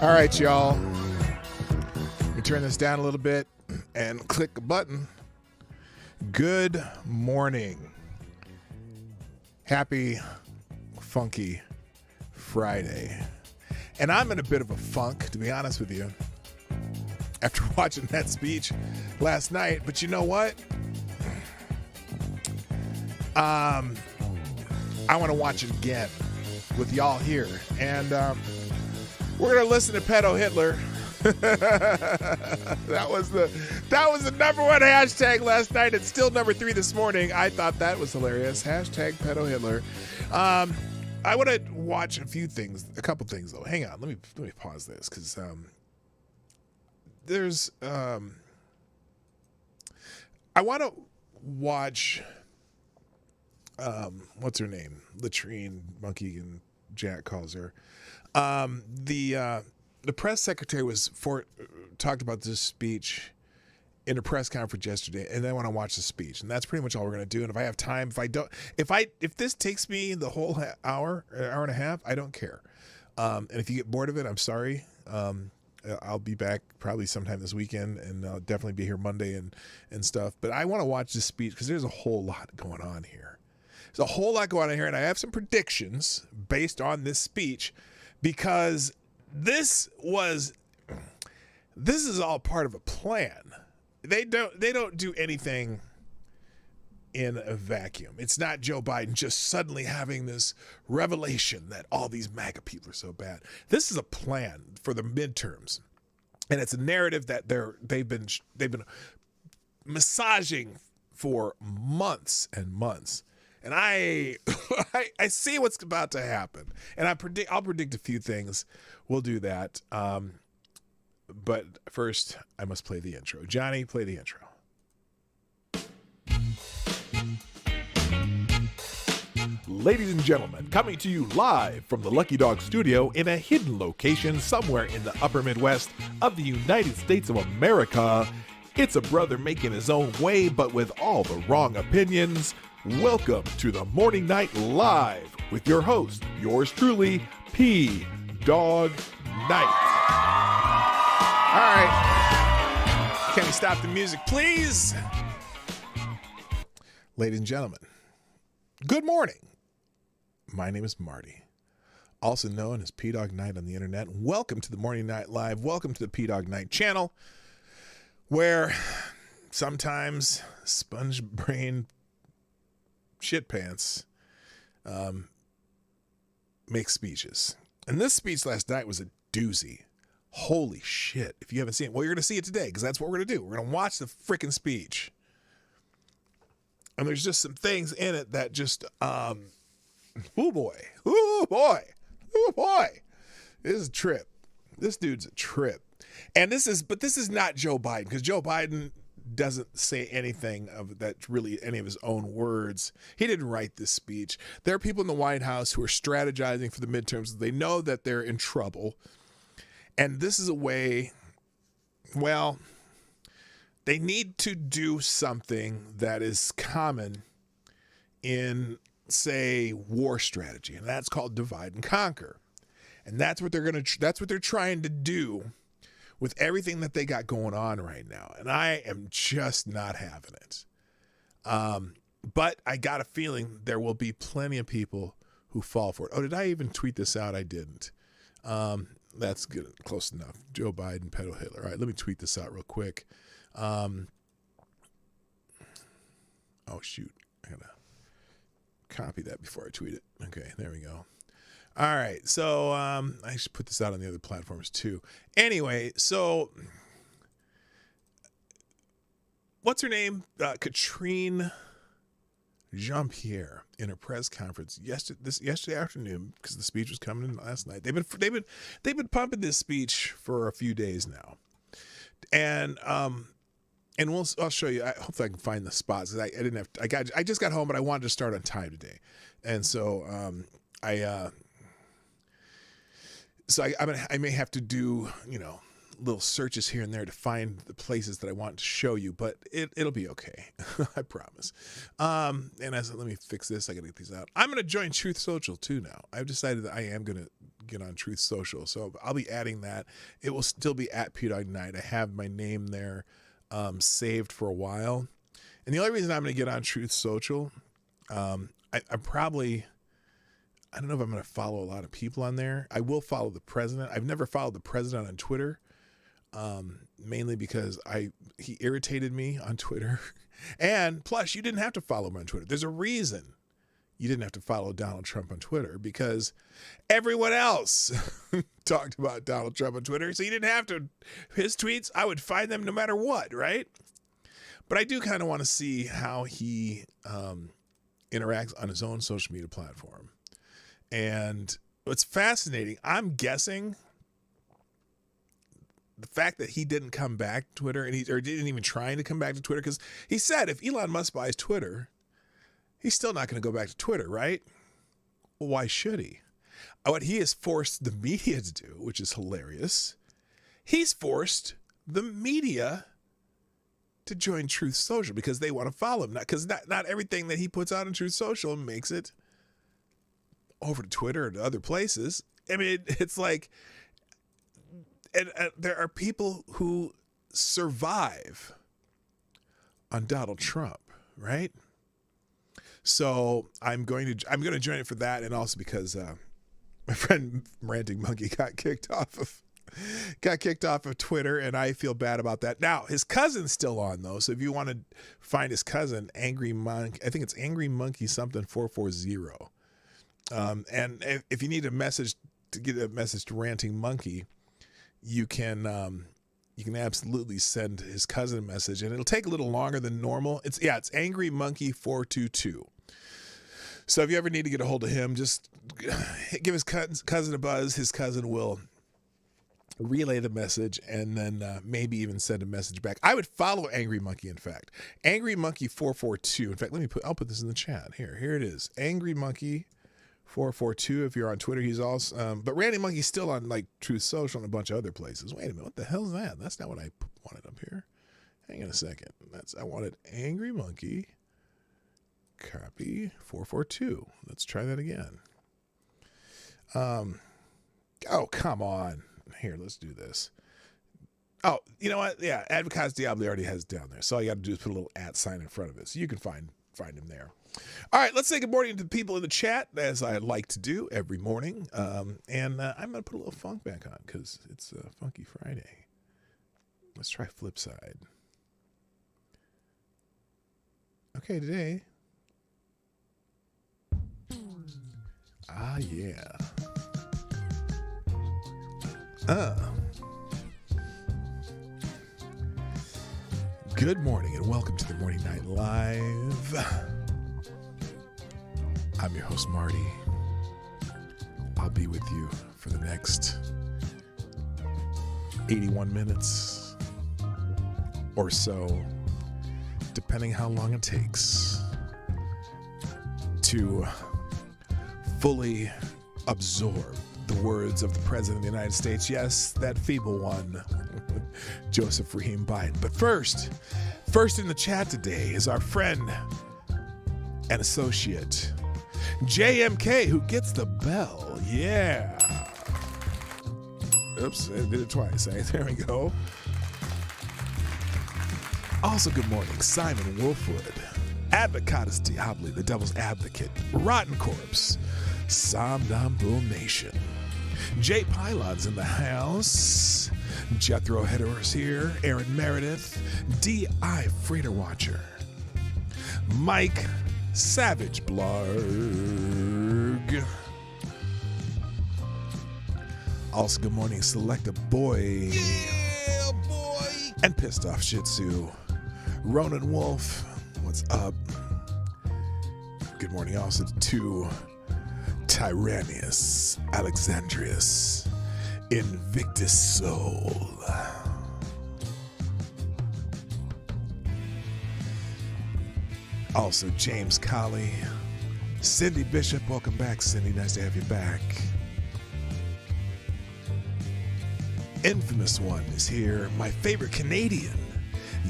All right, y'all. Let me turn this down a little bit and click a button. Good morning. Happy, funky Friday. And I'm in a bit of a funk, to be honest with you, after watching that speech last night. But you know what? I want to watch it again with y'all here. And we're going to listen to Pedo Hitler. That was the number one hashtag last night. It's still number 3 this morning. I thought that was hilarious. Hashtag Pedo Hitler. I want to watch a couple things though. Hang on, let me pause this because there's I want to watch what's her name? Latrine Monkey and Jack calls her. The press secretary talked about this speech in a press conference yesterday, and I want to watch the speech, and that's pretty much all we're going to do. And if I have time, if this takes me the whole hour and a half, I don't care. And if you get bored of it, I'm sorry. I'll be back probably sometime this weekend, and I'll definitely be here Monday and stuff. But I want to watch this speech because there's a whole lot going on here. There's a whole lot going on here, and I have some predictions based on this speech because this is all part of a plan. They don't do anything in a vacuum. It's not Joe Biden just suddenly having this revelation that all these MAGA people are so bad. This is a plan for the midterms, and it's a narrative that they've been massaging for months and months. And I see what's about to happen, and I'll predict a few things. We'll do that. But first, I must play the intro. Johnny, play the intro. Ladies and gentlemen, coming to you live from the Lucky Dog Studio in a hidden location somewhere in the upper Midwest of the United States of America, it's a brother making his own way, but with all the wrong opinions. Welcome to the Morning Night Live with your host, yours truly, P. Dog Night. All right. Can we stop the music, please? Ladies and gentlemen, good morning. My name is Marty, also known as P. Dog Night on the internet. Welcome to the Morning Night Live. Welcome to the P. Dog Night channel, where sometimes sponge brain shit pants make speeches. And this speech last night was a doozy. Holy shit. If you haven't seen it, well, you're going to see it today because that's what we're going to do. We're going to watch the freaking speech. And there's just some things in it that just, oh boy. This is a trip. This dude's a trip. And this is not Joe Biden, because Joe Biden doesn't say anything of that, really any of his own words. He didn't write this speech. There are people in the White House who are strategizing for the midterms. They know that they're in trouble. And this is a way, well, they need to do something that is common in, say, war strategy. And that's called divide and conquer. And that's what they're trying to do with everything that they got going on right now. And I am just not having it. But I got a feeling there will be plenty of people who fall for it. Oh, did I even tweet this out? I didn't. That's good. Close enough. Joe Biden, Pedo Hitler. All right, let me tweet this out real quick. Oh, shoot. I got to copy that before I tweet it. Okay, there we go. All right, so I should put this out on the other platforms too. Anyway, so what's her name? Katrine Jean-Pierre in a press conference yesterday afternoon, because the speech was coming in last night. They've been pumping this speech for a few days now, and I'll show you. Hopefully I can find the spots. I just got home, but I wanted to start on time today, and so I may have to do, little searches here and there to find the places that I want to show you, but it'll be okay. I promise. And let me fix this. I got to get these out. I'm going to join Truth Social too now. I've decided that I am going to get on Truth Social. So I'll be adding that. It will still be at Pewdog Night. I have my name there saved for a while. And the only reason I'm going to get on Truth Social, I don't know if I'm going to follow a lot of people on there. I will follow the president. I've never followed the president on Twitter, mainly because he irritated me on Twitter. And plus, you didn't have to follow him on Twitter. There's a reason you didn't have to follow Donald Trump on Twitter, because everyone else talked about Donald Trump on Twitter. So you didn't have to. His tweets, I would find them no matter what, right? But I do kind of want to see how he interacts on his own social media platform. And what's fascinating, I'm guessing the fact that he didn't come back to Twitter, or didn't even try to come back to Twitter, because he said if Elon Musk buys Twitter, he's still not going to go back to Twitter, right? Well, why should he? What he has forced the media to do, which is hilarious, he's forced the media to join Truth Social because they want to follow him. Because not everything that he puts out on Truth Social makes it over to Twitter or to other places. I mean, it's like, and there are people who survive on Donald Trump, right? So I'm going to join it for that, and also because my friend Ranting Monkey got kicked off of Twitter, and I feel bad about that. Now his cousin's still on though, so if you want to find his cousin, Angry Monkey, I think it's Angry Monkey something 440. And if you need a message to get a message to Ranting Monkey, you can absolutely send his cousin a message, and it'll take a little longer than normal. It's Angry Monkey 422. So if you ever need to get a hold of him, just give his cousin a buzz. His cousin will relay the message, and then maybe even send a message back. I would follow Angry Monkey, in fact. Angry Monkey 442. In fact, I'll put this in the chat. Here it is. Angry Monkey 442. If you're on Twitter, he's also, but Randy Monkey's still on like Truth Social and a bunch of other places. Wait a minute, what the hell is that? That's not what I wanted up here. Hang on a second. I wanted Angry Monkey, copy 442. Let's try that again. Oh, come on. Here, let's do this. Oh, you know what? Yeah, Advocates Diablo already has it down there. So all you got to do is put a little @ sign in front of it. So you can find him there. All right, let's say good morning to the people in the chat, as I like to do every morning. And I'm going to put a little funk back on because it's Funky Friday. Let's try flip side. Okay, today. Ah, yeah. Good morning and welcome to the Morning Night Live. I'm your host, Marty. I'll be with you for the next 81 minutes or so, depending how long it takes to fully absorb the words of the President of the United States. Yes, that feeble one, Joseph Raheem Biden. But first in the chat today is our friend and associate, JMK, who gets the bell. Yeah. Oops, I did it twice. There we go. Also, good morning, Simon Wolfwood, Advocatus Diabli, the Devil's Advocate, Rotten Corpse, Somnambule Nation, Jay Pylon's in the house, Jethro Hedor's here, Aaron Meredith, D.I. Freighter Watcher, Mike Savage Blarg. Also, good morning, Selecta Boy. Yeah, boy. And Pissed Off Shih Tzu, Ronan Wolf. What's up? Good morning also to Tyrannius Alexandrius Invictus Soul. Also James Colley, Cindy Bishop. Welcome back, Cindy. Nice to have you back. infamous one is here. My favorite Canadian,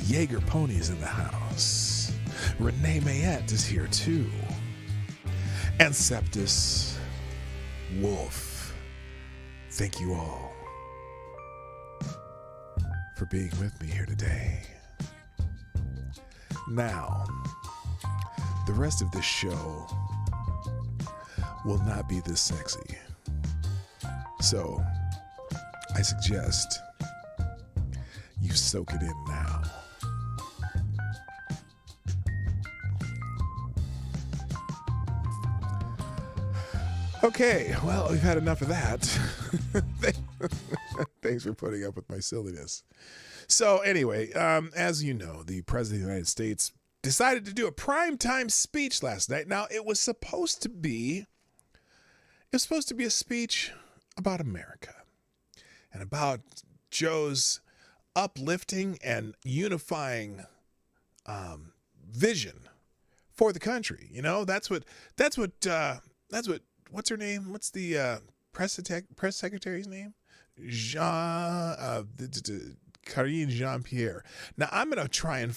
Jaeger Pony's in the house. Renee Mayette is here too. And Septus Wolf. Thank you all for being with me here today. Now, the rest of this show will not be this sexy. So, I suggest you soak it in now. Okay, well, we've had enough of that. Thanks for putting up with my silliness. So anyway, as you know, the President of the United States decided to do a primetime speech last night. Now, it was supposed to be a speech about America and about Joe's uplifting and unifying vision for the country. You know, that's what what's her name? What's the press secretary's name? Karine Jean-Pierre. Now I'm going to try and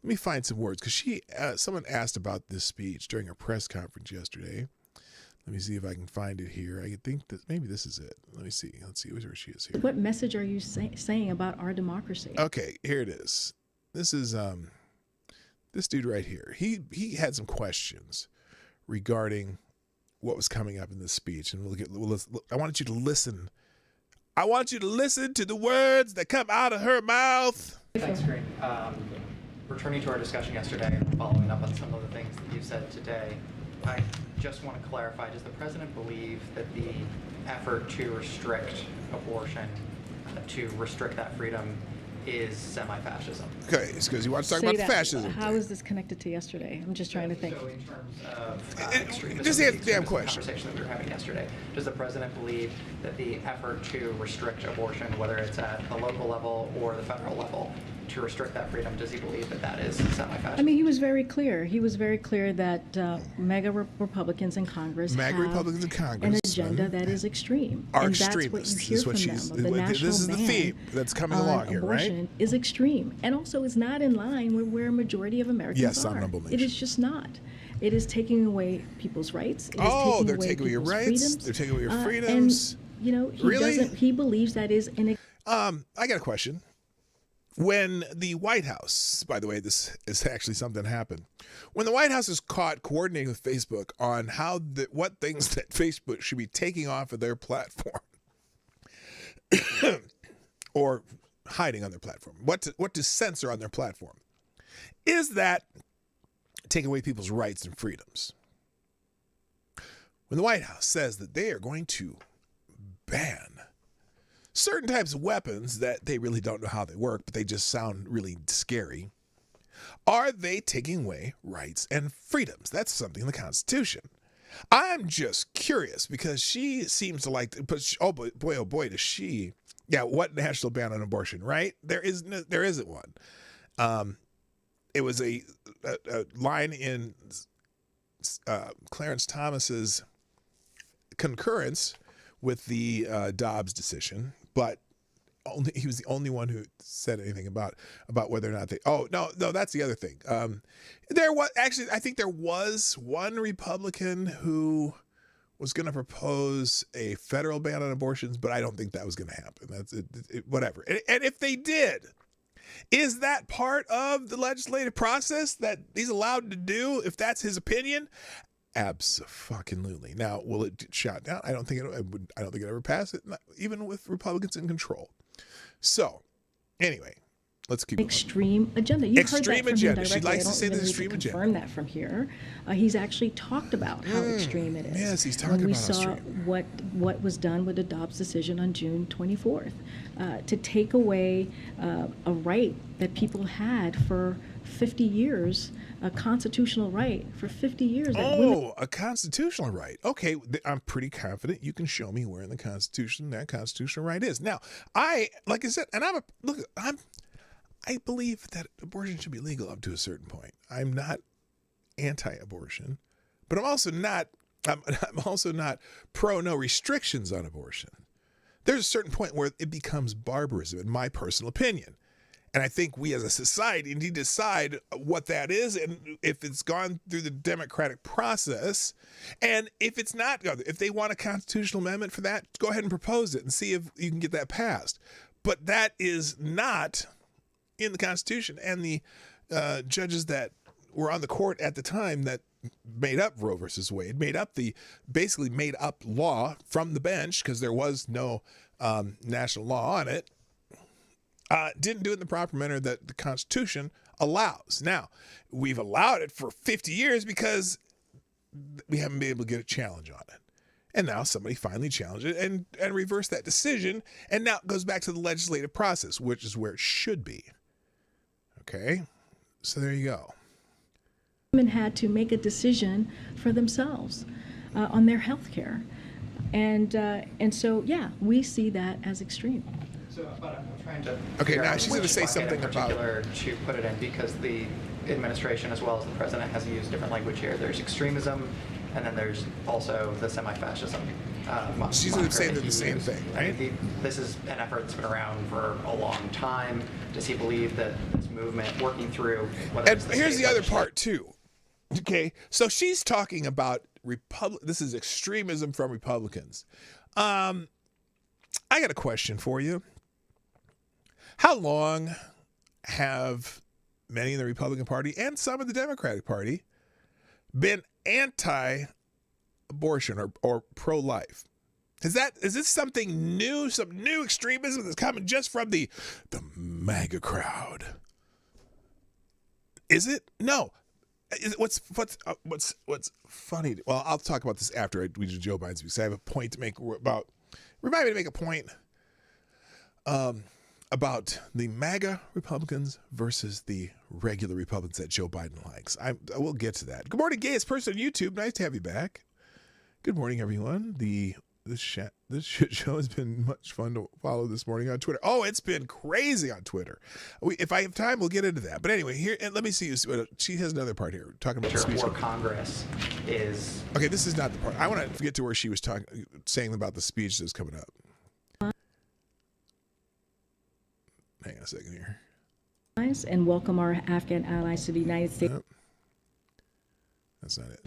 let me find some words, because someone asked about this speech during a press conference yesterday. Let me see if I can find it here. I think that maybe this is it. Let's see where she is here. What message are you saying about our democracy? Okay, here it is. This is this dude right here. He had some questions regarding what was coming up in this speech, and I want you to listen. I want you to listen to the words that come out of her mouth. Thanks, Green. Returning to our discussion yesterday, following up on some of the things that you said today, I just want to clarify, does the president believe that the effort to restrict abortion, to restrict that freedom, is semi-fascism? Okay, it's because you want to talk about fascism. How is this connected to yesterday? I'm just trying to think. So in terms of just answer the damn question. Conversation that we were having yesterday, does the president believe that the effort to restrict abortion, whether it's at the local level or the federal level, to restrict that freedom, does he believe that that is semi-fascist? I mean, he was very clear. He was very clear that MAGA Republicans in Congress have an agenda that is extreme. Are and extremists. That's what you hear from them. The national this is the theme that's coming along here, right? Abortion is extreme, and also is not in line with where a majority of Americans are. Honorable mention. It is just not. It is taking away people's rights. They're taking away your rights. They're taking away your freedoms. And you know, he believes that is an. I got a question. When the White House, by the way, this is actually something that happened. When the White House is caught coordinating with Facebook on what things that Facebook should be taking off of their platform or hiding on their platform, what to censor on their platform, is that taking away people's rights and freedoms? When the White House says that they are going to ban certain types of weapons that they really don't know how they work, but they just sound really scary, are they taking away rights and freedoms? That's something in the Constitution. I'm just curious, because she seems to like to put, oh boy, does she. Yeah, what national ban on abortion, right? There isn't one. It was a line in Clarence Thomas's concurrence with the Dobbs decision, but he was the only one who said anything about whether or not they. Oh no, that's the other thing. I think there was one Republican who was going to propose a federal ban on abortions, but I don't think that was going to happen. That's it, whatever. And if they did, is that part of the legislative process that he's allowed to do if that's his opinion? Abso-fucking-lutely. Now, will it get shot down? I don't think it ever pass it, even with Republicans in control. So, anyway, let's keep extreme agenda. You've heard that from agenda. Him She likes to say the extreme agenda. Confirm that from here. He's actually talked about how extreme it is. Yes, he's talking about extreme. When we saw what was done with the Dobbs decision on June 24th, to take away a right that people had for 50 years, a constitutional right for 50 years. A constitutional right. Okay, I'm pretty confident you can show me where in the Constitution that constitutional right is. Now, like I said, and I believe that abortion should be legal up to a certain point. I'm not anti-abortion, but I'm also not pro no restrictions on abortion. There's a certain point where it becomes barbarism, in my personal opinion. And I think we as a society need to decide what that is and if it's gone through the democratic process. And if it's not, if they want a constitutional amendment for that, go ahead and propose it and see if you can get that passed. But that is not in the Constitution. And the judges that were on the court at the time that made up Roe versus Wade, basically made up law from the bench because there was no national law on it, didn't do it in the proper manner that the Constitution allows. Now, we've allowed it for 50 years because we haven't been able to get a challenge on it. And now somebody finally challenged it and reversed that decision. And now it goes back to the legislative process, which is where it should be. Okay? So there you go. Women had to make a decision for themselves on their health care. And so, yeah, we see that as extreme. So, but I'm trying to. Okay, now out she's going to which say bucket something in about. particular to put it in, because the administration as well as the president has used different language here. There's extremism, and then there's also the semi-fascism. She's going to say they're the same thing, right? This is an effort that's been around for a long time. Does he believe that this movement working through? And here's the other part too. Okay, so she's talking about this is extremism from Republicans. I got a question for you. How long have many in the Republican Party and some in the Democratic Party been anti-abortion or pro-life? Is this something new, some new extremism that's coming just from the MAGA crowd? Is it? No. What's funny? Well, I'll talk about this after we do Joe Biden's because I have a point to make about. Remind me to make a point about the MAGA Republicans versus the regular Republicans that Joe Biden likes. I will get to that. Good morning, gayest person on YouTube. Nice to have you back. Good morning, everyone. This shit show has been much fun to follow this morning on Twitter. Oh, it's been crazy on Twitter. If I have time, we'll get into that. But anyway, here, and let me see. She has another part here talking about the speech. Or Congress is. Okay, this is not the part. I want to get to where she was saying about the speech that's coming up. Hang on a second here. And welcome our Afghan allies to the United States. Nope. That's not it.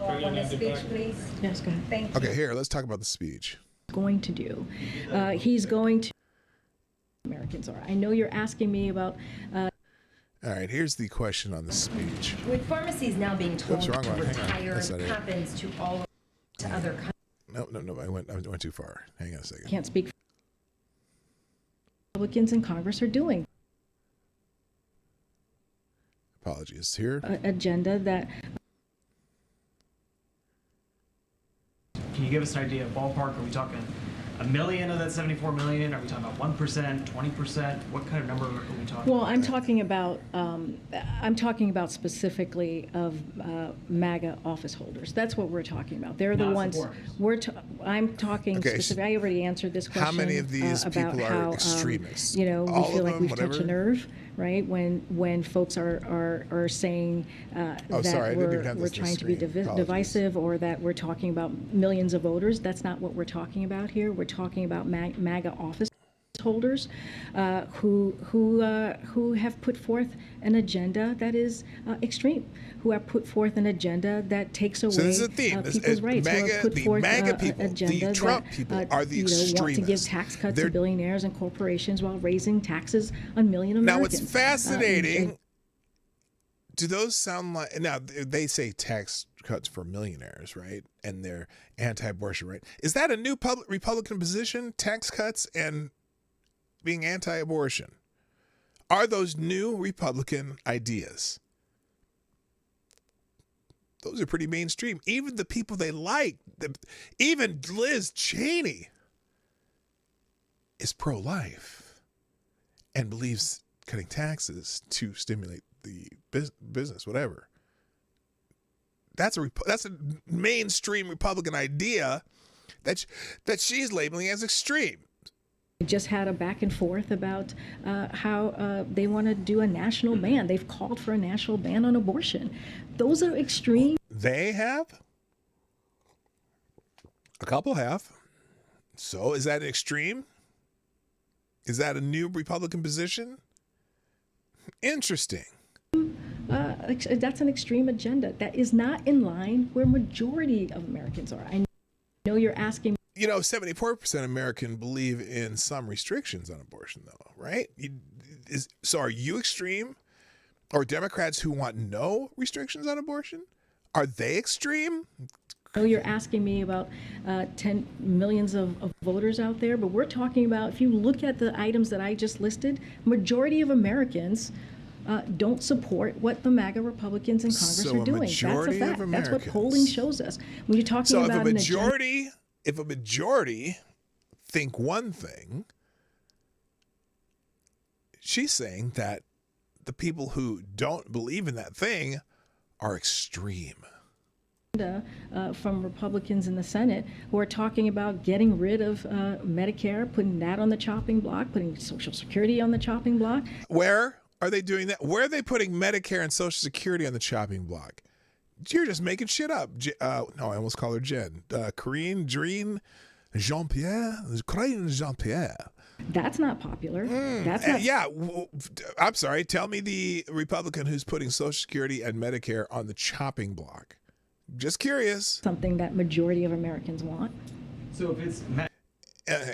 On the speech, please. Yes, go ahead. Thank you. Okay, here, let's talk about the speech. Going to do. He's going to. Americans are. I know you're asking me about. All right, here's the question on the speech. With pharmacies now being told Oops, wrong to one. Hang on. retire, That's not it it. happens to all to other countries. No, I went too far. Hang on a second. Can't speak. Republicans in Congress are doing. Apologies here. Agenda that. Can you give us an idea of ballpark? Are we talking a million of that 74 million? Are we talking about 1%, 20%? What kind of number are we talking? Well, I'm talking about specifically of MAGA office holders. That's what we're talking about. They're the Not ones. supporters. I'm talking Okay, specifically. I already answered this question. How many of these about people are how, extremists? We All feel of like them, we've touched a whatever? nerve, right? When folks are saying Oh, that sorry, I didn't even have we're this on trying the to be screen. Apologies. divisive, or that we're talking about millions of voters. That's not what we're talking about here. We're talking about MAGA office holders who have put forth an agenda that is extreme, who have put forth an agenda that takes away So this is the theme. people's rights, who have put the forth MAGA people, an agenda the Trump that people are the want to give extremists. tax cuts They're- to billionaires and corporations while raising taxes on million Now, Americans. what's fascinating, do those sound like, now they say tax cuts for millionaires, right? And they're anti-abortion, right? Is that a new Republican position, tax cuts and being anti-abortion? Are those new Republican ideas? Those are pretty mainstream. Even the people they like, even Liz Cheney is pro-life and believes cutting taxes to stimulate the business, whatever. That's a mainstream Republican idea that she's labeling as extreme. We just had a back and forth about how they want to do a national ban. They've called for a national ban on abortion. Those are extreme. They have. A couple have. So is that an extreme? Is that a new Republican position? Interesting. That's an extreme agenda. That is not in line where majority of Americans are. I know you're asking. 74% American believe in some restrictions on abortion, though, right? So are you extreme? Or Democrats who want no restrictions on abortion? Are they extreme? I know you're asking me about 10 millions of voters out there, but we're talking about, if you look at the items that I just listed, majority of Americans don't support what the MAGA Republicans in Congress are doing. That's a fact. That's what polling shows us. When you're talking about if a majority think one thing, she's saying that the people who don't believe in that thing are extreme. From Republicans in the Senate who are talking about getting rid of Medicare, putting that on the chopping block, putting Social Security on the chopping block. Where are they doing that? Where are they putting Medicare and Social Security on the chopping block? You're just making shit up. No, I almost call her Jen. Corinne, Jean-Pierre. That's not popular. That's not. Yeah, I'm sorry. Tell me the Republican who's putting Social Security and Medicare on the chopping block. Just curious. Something that majority of Americans want. So if it's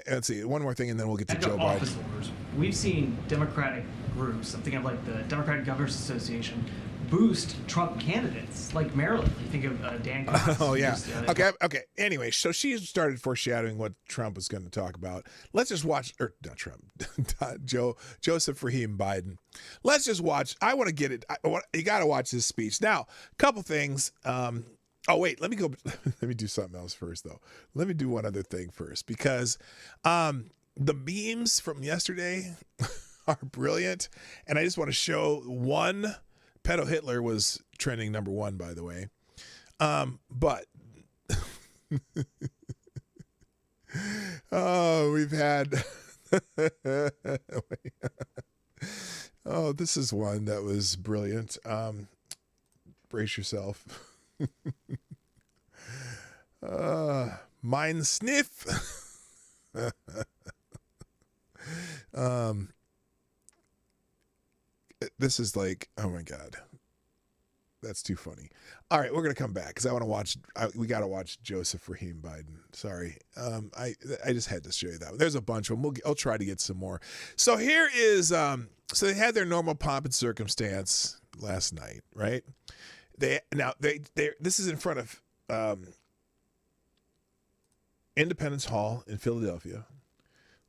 let's see, one more thing, and then we'll get to Joe Biden. Office holders, we've seen Democratic groups, I'm thinking of like the Democratic Governors Association, boost Trump candidates, like Maryland. You think of Dan Cox. Oh, yeah. Okay. Anyway, so she started foreshadowing what Trump was going to talk about. Let's just watch, or not Trump, Joseph Rahim Biden. Let's just watch. I want to get it. You got to watch this speech. Now, a couple things. Oh, wait, let me do something else first, though. Let me do one other thing first, because the memes from yesterday are brilliant. And I just want to show one. Pedo Hitler was trending number 1, by the way. But we've had this is one that was brilliant. Brace yourself. Mine sniff. This is like, oh my God, that's too funny. All right, we're gonna come back because I want to watch. We got to watch Joseph Rahim Biden. Sorry, I just had to show you that. There's a bunch of them. I'll try to get some more. So here is, so they had their normal pomp and circumstance last night, right? This is in front of Independence Hall in Philadelphia.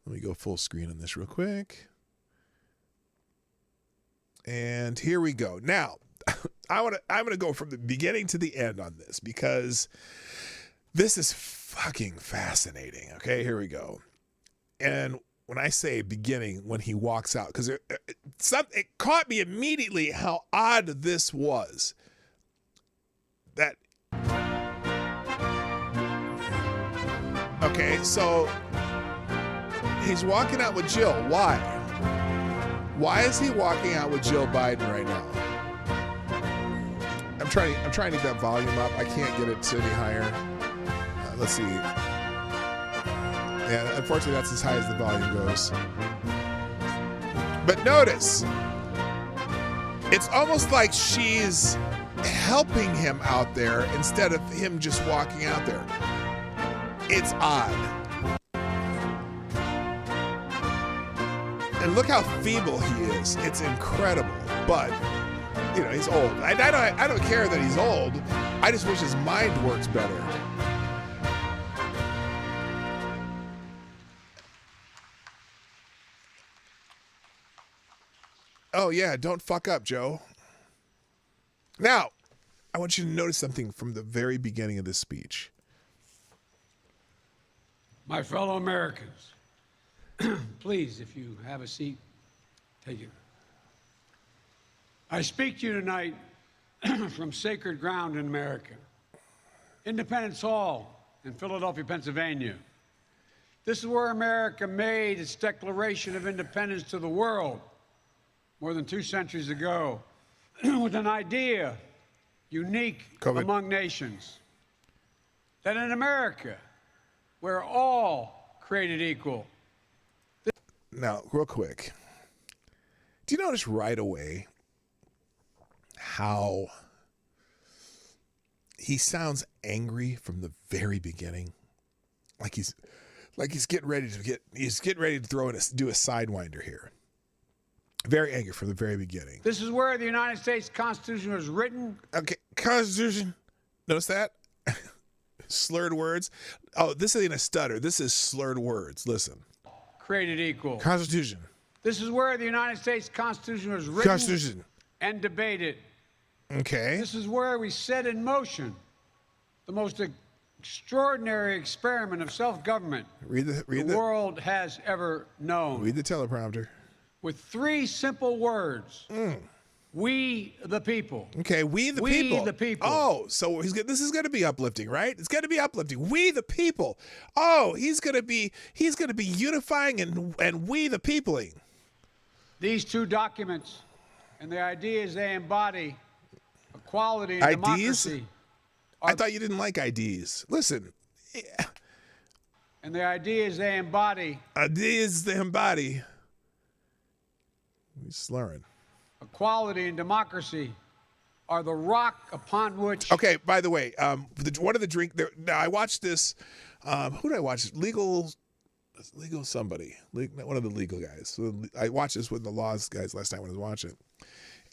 Let me go full screen on this real quick. And here we go. Now, I'm gonna go from the beginning to the end on this because this is fucking fascinating. Okay, here we go. And when I say beginning, when he walks out, because it caught me immediately how odd this was. That okay, so he's walking out with Jill. Why? Why is he walking out with Jill Biden right now? I'm trying to get that volume up. I can't get it any higher. Let's see. Yeah, unfortunately, that's as high as the volume goes. But notice, it's almost like she's helping him out there instead of him just walking out there. It's odd. And look how feeble he is. It's incredible. But, he's old. I don't care that he's old. I just wish his mind works better. Oh, yeah, don't fuck up, Joe. Now, I want you to notice something from the very beginning of this speech. My fellow Americans, please, if you have a seat, take it. I speak to you tonight from sacred ground in America, Independence Hall in Philadelphia, Pennsylvania. This is where America made its declaration of independence to the world more than 2 centuries ago with an idea unique among nations, that in America, where all created equal. Now, real quick, do you notice right away how he sounds angry from the very beginning? Like he's getting ready to do a sidewinder here. Very angry from the very beginning. This is where the United States Constitution was written. Okay, Constitution. Notice that? Slurred words. Oh, this ain't a stutter. This is slurred words. Listen. Created equal. Constitution. This is where the United States Constitution was written Constitution. and debated. Okay. This is where we set in motion the most extraordinary experiment of self-government the world has ever known. Read the teleprompter. With 3 simple words. We the people. Okay, we the people. We the people. Oh, so this is going to be uplifting, right? It's going to be uplifting. We the people. Oh, he's going to be unifying and we the peopling. These 2 documents and the ideas they embody, equality and democracy. I thought you didn't like IDs. Listen. And the ideas they embody. Ideas they embody. He's slurring. Equality and democracy are the rock upon which. Okay, by the way, one of the drink. Now I watched this. Who did I watch? Legal somebody. One of the legal guys. So I watched this with the laws guys last night when I was watching,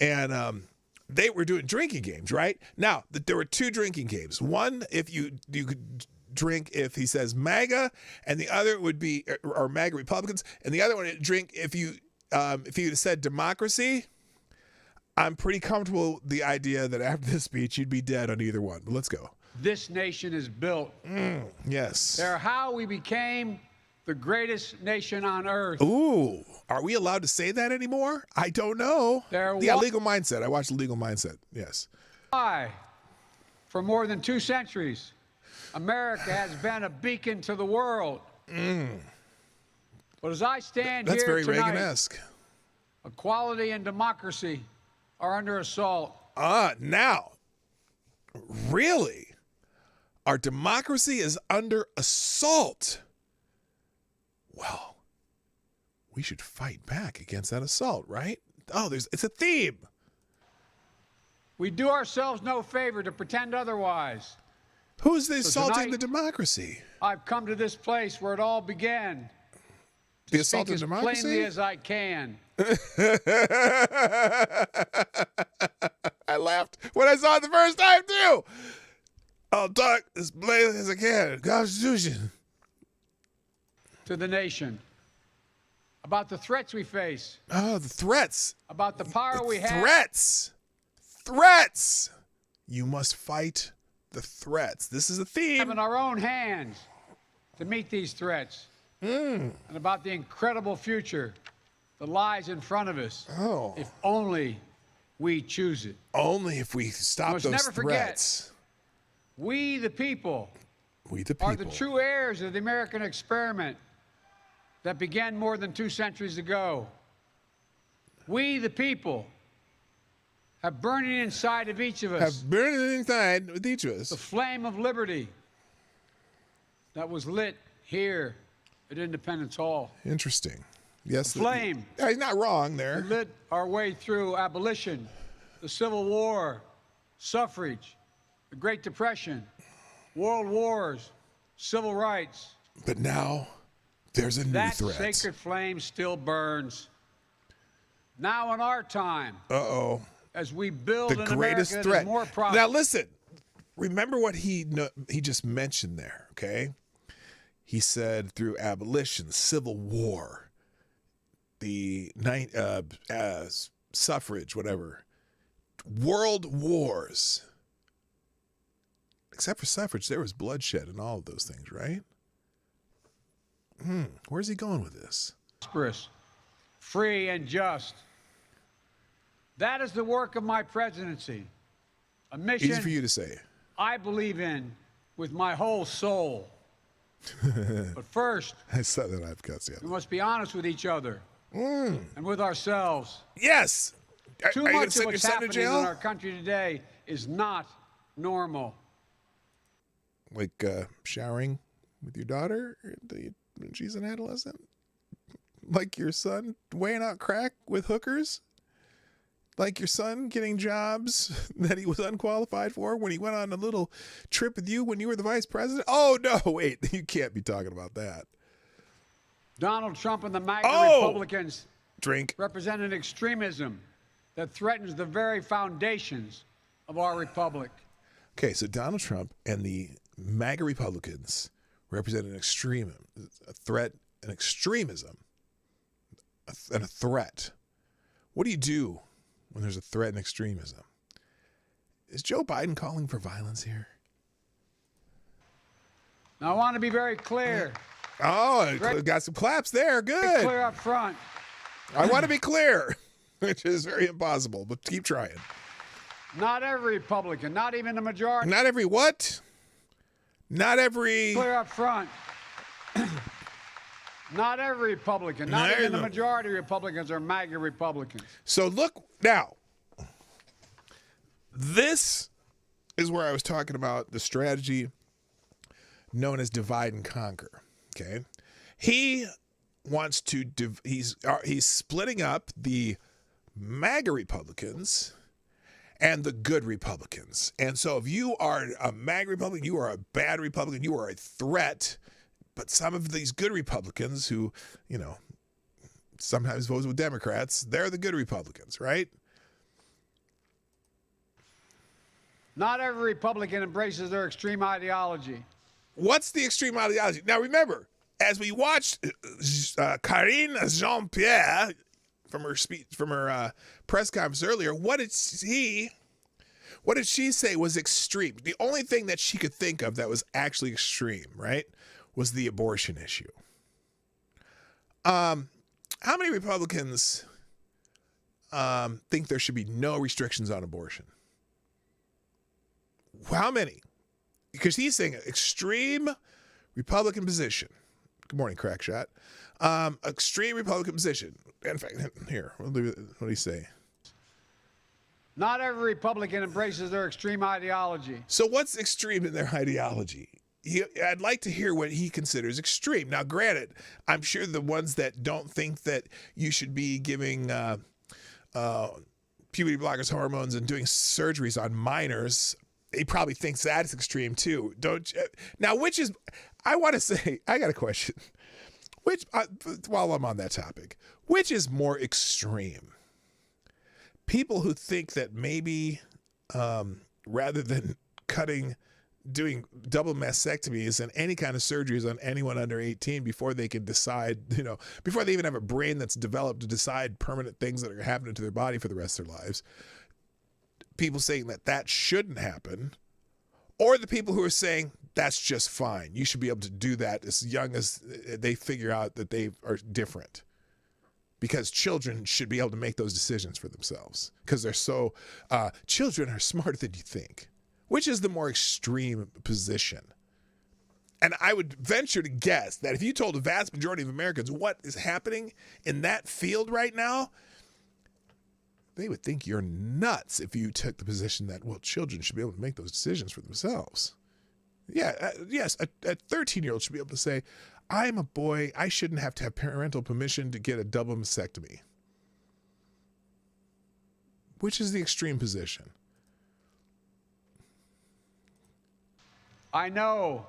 and they were doing drinking games. Right now, there were 2 drinking games. One, if you could drink if he says MAGA, and the other would be or MAGA Republicans, and the other one drink if you said democracy. I'm pretty comfortable with the idea that after this speech, you'd be dead on either one. But let's go. This nation is built. Yes. They're how we became the greatest nation on earth. Ooh, are we allowed to say that anymore? I don't know. Legal Mindset. I watched Legal Mindset. Yes. Why? For more than 2 centuries, America has been a beacon to the world. But as I stand That's here very tonight, Reagan-esque. Equality and democracy are under assault. Now, really? Our democracy is under assault. Well, we should fight back against that assault, right? Oh, it's a theme. We do ourselves no favor to pretend otherwise. Who's assaulting tonight, the democracy? I've come to this place where it all began. The assault of democracy? As plainly as I can. I laughed when I saw it the first time, too. I'll talk as plainly as I can. Constitution. To the nation. About the threats we face. Oh, the threats. About the power we have. Threats. You must fight the threats. This is a theme. In our own hands to meet these threats. And about the incredible future that lies in front of us. Oh. If only we choose it. Only if we stop those never threats. Forget, we the people are the true heirs of the American experiment that began more than 2 centuries ago. We the people have burning inside of each of us. Have burning inside with each of us. The flame of liberty that was lit here at Independence Hall. Interesting. Yes. The flame. He's not wrong there. We lit our way through abolition, the Civil War, suffrage, the Great Depression, world wars, civil rights. But now there's a new threat. That sacred flame still burns. Now in our time. Uh-oh. As we build the an greatest America threat. That is more prosperous. Now listen. Remember what he just mentioned there, okay? He said through abolition, Civil War, the suffrage, whatever, world wars. Except for suffrage, there was bloodshed and all of those things, right? Where's he going with this? Prosperous, free, and just. That is the work of my presidency. A mission easy for you to say. I believe in with my whole soul. But first, I said that I've cussed yet. we must be honest with each other and with ourselves. Yes. Too are you much of gonna what's send your son to happening in jail? our country today is not normal. Like showering with your daughter? when she's an adolescent? Like your son weighing out crack with hookers? Like your son getting jobs that he was unqualified for when he went on a little trip with you when you were the vice president? Oh, no, wait. You can't be talking about that. Donald Trump and the MAGA Republicans represent an extremism that threatens the very foundations of our republic. Okay, so Donald Trump and the MAGA Republicans represent an extremism, a threat, an extremism, and a threat. What do you do when there's a threat and extremism? Is Joe Biden calling for violence here? Now, I want to be very clear. Oh, got some claps there. Good. Clear up front. I want to be clear, which is very impossible, but keep trying. Not every Republican, not even the majority. Not every what? Not every... Clear up front. Not every Republican, not even the majority of Republicans are MAGA Republicans. So look, now, this is where I was talking about the strategy known as divide and conquer, okay? He wants to, he's splitting up the MAGA Republicans and the good Republicans. And so if you are a MAGA Republican, you are a bad Republican, you are a threat. But some of these good Republicans who, you know, sometimes vote with Democrats, they're the good Republicans, right? Not every Republican embraces their extreme ideology. What's the extreme ideology? Now, remember, as we watched Karine Jean-Pierre from her speech, from her press conference earlier, what did she say was extreme? The only thing that she could think of that was actually extreme, right, was the abortion issue. How many Republicans think there should be no restrictions on abortion? How many? Because he's saying extreme Republican position. Good morning, Crackshot. Extreme Republican position. In fact, here, what do you say? Not every Republican embraces their extreme ideology. So what's extreme in their ideology? I'd like to hear what he considers extreme. Now, granted, I'm sure the ones that don't think that you should be giving puberty blockers, hormones, and doing surgeries on minors, he probably thinks that's extreme too. Don't you? Now, which is, I want to say, I got a question. Which, while I'm on that topic, which is more extreme? People who think that maybe rather than doing double mastectomies and any kind of surgeries on anyone under 18 before they can decide, before they even have a brain that's developed to decide permanent things that are happening to their body for the rest of their lives. People saying that shouldn't happen, or the people who are saying that's just fine. You should be able to do that as young as they figure out that they are different. Because children should be able to make those decisions for themselves. Because they're so, children are smarter than you think. Which is the more extreme position? And I would venture to guess that if you told the vast majority of Americans what is happening in that field right now, they would think you're nuts if you took the position that, well, children should be able to make those decisions for themselves. Yeah, yes, a 13-year-old should be able to say, I'm a boy, I shouldn't have to have parental permission to get a double mastectomy. Which is the extreme position? I know,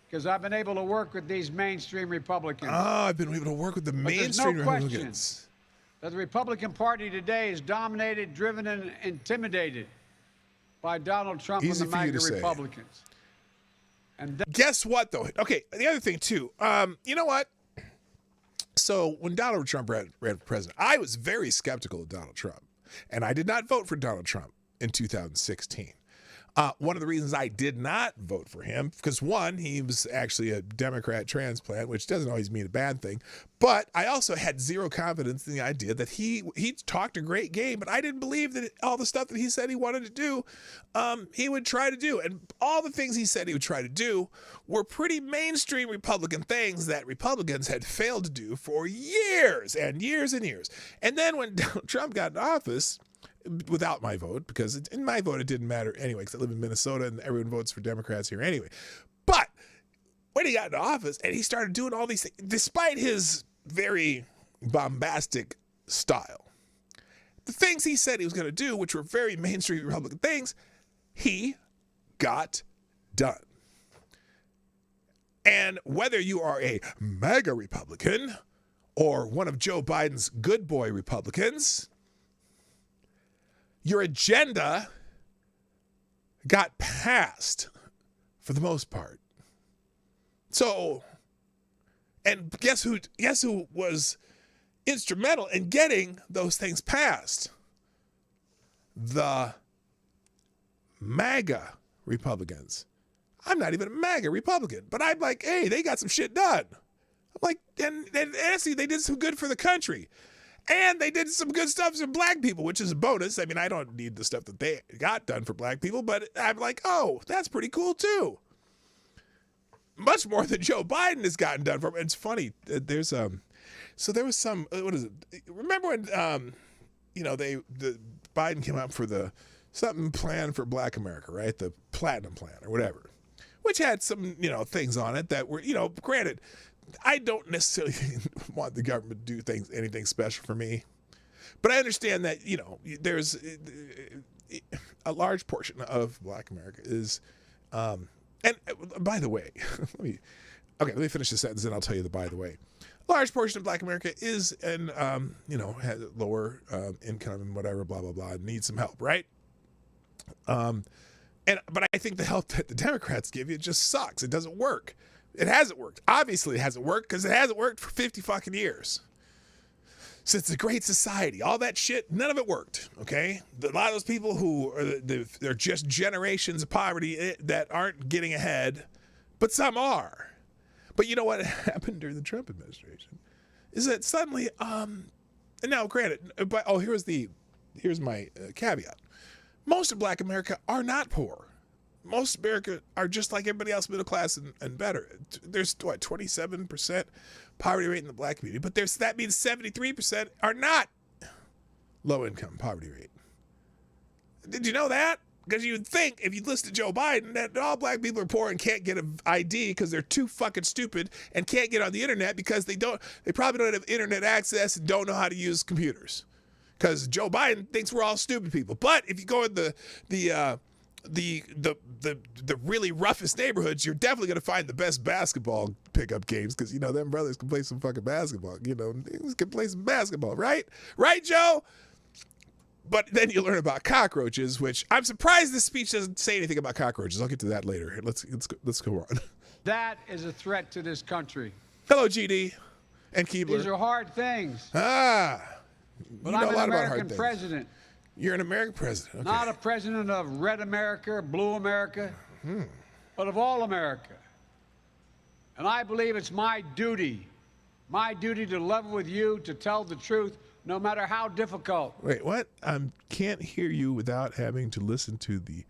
because I've been able to work with these mainstream Republicans. Oh, I've been able to work with the mainstream Republicans. That the Republican Party today is dominated, driven, and intimidated by Donald Trump and the MAGA Republicans. And guess what, though? Okay, the other thing, too. You know what? So when Donald Trump ran for president, I was very skeptical of Donald Trump. And I did not vote for Donald Trump in 2016. One of the reasons I did not vote for him, because one, he was actually a Democrat transplant, which doesn't always mean a bad thing. But I also had zero confidence in the idea that he talked a great game, but I didn't believe that all the stuff that he said he wanted to do, he would try to do. And all the things he said he would try to do were pretty mainstream Republican things that Republicans had failed to do for years and years and years. And then when Donald Trump got in office, without my vote, because in my vote it didn't matter anyway, because I live in Minnesota and everyone votes for Democrats here anyway. But when he got into office and he started doing all these things, despite his very bombastic style, the things he said he was going to do, which were very mainstream Republican things, he got done. And whether you are a MAGA Republican or one of Joe Biden's good boy Republicans, your agenda got passed for the most part. So, and guess who was instrumental in getting those things passed? The MAGA Republicans. I'm not even a MAGA Republican, but I'm like, hey, they got some shit done. I'm like, and honestly, they did some good for the country. And they did some good stuff for black people, which is a bonus. I mean, I don't need the stuff that they got done for black people, but I'm like, oh, that's pretty cool too. Much more than Joe Biden has gotten done for. It's funny. There's so there was some. What is it? Remember when the Biden came out for the something plan for Black America, right? The Platinum Plan or whatever, which had some things on it that were granted. I don't necessarily want the government to do anything special for me, but I understand that there's a large portion of Black America is. And by the way, let me finish the sentence and I'll tell you the by the way. A large portion of Black America is has lower income and whatever, blah blah blah, needs some help, right? But I think the help that the Democrats give you just sucks. It doesn't work. It hasn't worked. Obviously, it hasn't worked because it hasn't worked for 50 fucking years. Since the Great Society, all that shit, none of it worked, okay? A lot of those people who they're just generations of poverty that aren't getting ahead, but some are. But you know what happened during the Trump administration? Is that suddenly, and now granted, but here's my caveat. Most of Black America are not poor. Most of America are just like everybody else, middle class and better. There's 27% poverty rate in the Black community, but that means 73% are not low income poverty rate. Did you know that? Because you'd think if you listen to Joe Biden that all Black people are poor and can't get an ID because they're too fucking stupid and can't get on the internet because they probably don't have internet access and don't know how to use computers. Because Joe Biden thinks we're all stupid people. But if you go in the really roughest neighborhoods, you're definitely going to find the best basketball pickup games because, them brothers can play some fucking basketball. Niggas can play some basketball, right? Right, Joe? But then you learn about cockroaches, which I'm surprised this speech doesn't say anything about cockroaches. I'll get to that later. Let's go on. That is a threat to this country. Hello, GD and Keebler. These are hard things. But I'm a lot an about hard American things. president. You're an American president. Okay. Not a president of red America, blue America, but of all America. And I believe it's my duty to level with you, to tell the truth, no matter how difficult. Wait, what? I can't hear you without having to listen to the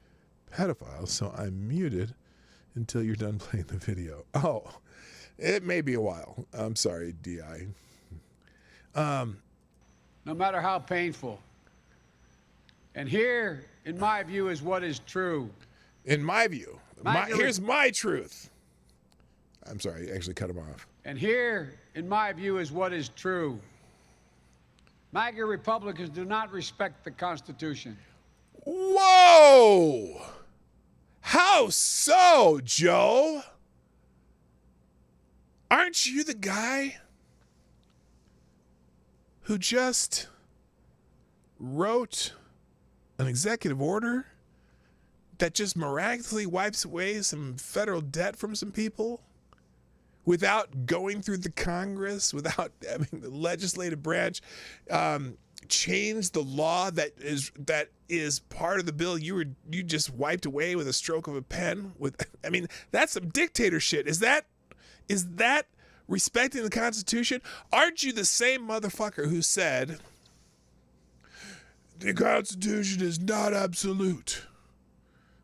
pedophile, so I'm muted until you're done playing the video. Oh, it may be a while. I'm sorry, DI. No matter how painful. And here, in my view, is what is true. In my view, here's my truth. I'm sorry, I actually cut him off. And here, in my view, is what is true. MAGA Republicans do not respect the Constitution. Whoa! How so, Joe? Aren't you the guy who just wrote an executive order that just miraculously wipes away some federal debt from some people without going through the Congress, without having the legislative branch change the law that is part of the bill you just wiped away with a stroke of a pen? That's some dictator shit. Is that respecting the Constitution? Aren't you the same motherfucker who said the Constitution is not absolute?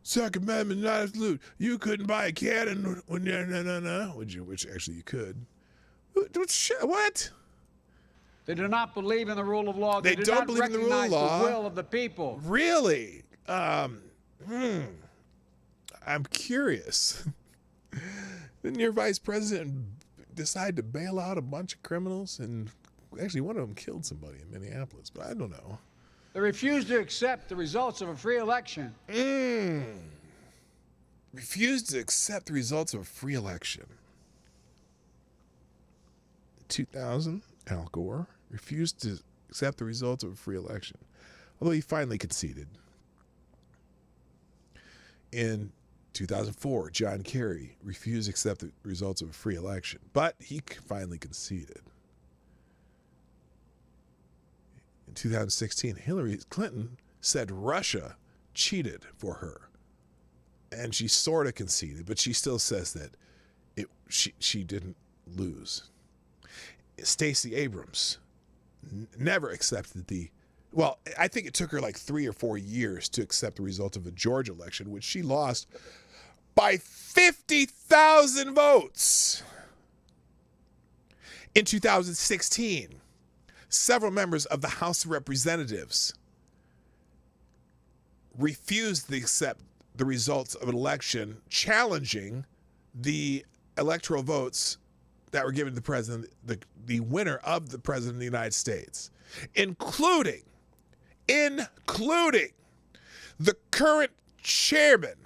Second Amendment not absolute. You couldn't buy a cannon when no. Which actually you could. What? They do not believe in the rule of law. They do don't not believe in the rule of recognize law. the will of the people. Really? I'm curious. Didn't your vice president decide to bail out a bunch of criminals? And actually, one of them killed somebody in Minneapolis, but I don't know. They refused to accept the results of a free election. Refused to accept the results of a free election. 2000, Al Gore refused to accept the results of a free election, although he finally conceded. In 2004, John Kerry refused to accept the results of a free election, but he finally conceded. In 2016, Hillary Clinton said Russia cheated for her, and she sort of conceded, but she still says that she didn't lose. Stacey Abrams never accepted I think it took her like 3 or 4 years to accept the result of a Georgia election, which she lost by 50,000 votes. In 2016, several members of the House of Representatives refused to accept the results of an election challenging the electoral votes that were given to the president, the winner of the president of the United States, including the current chairman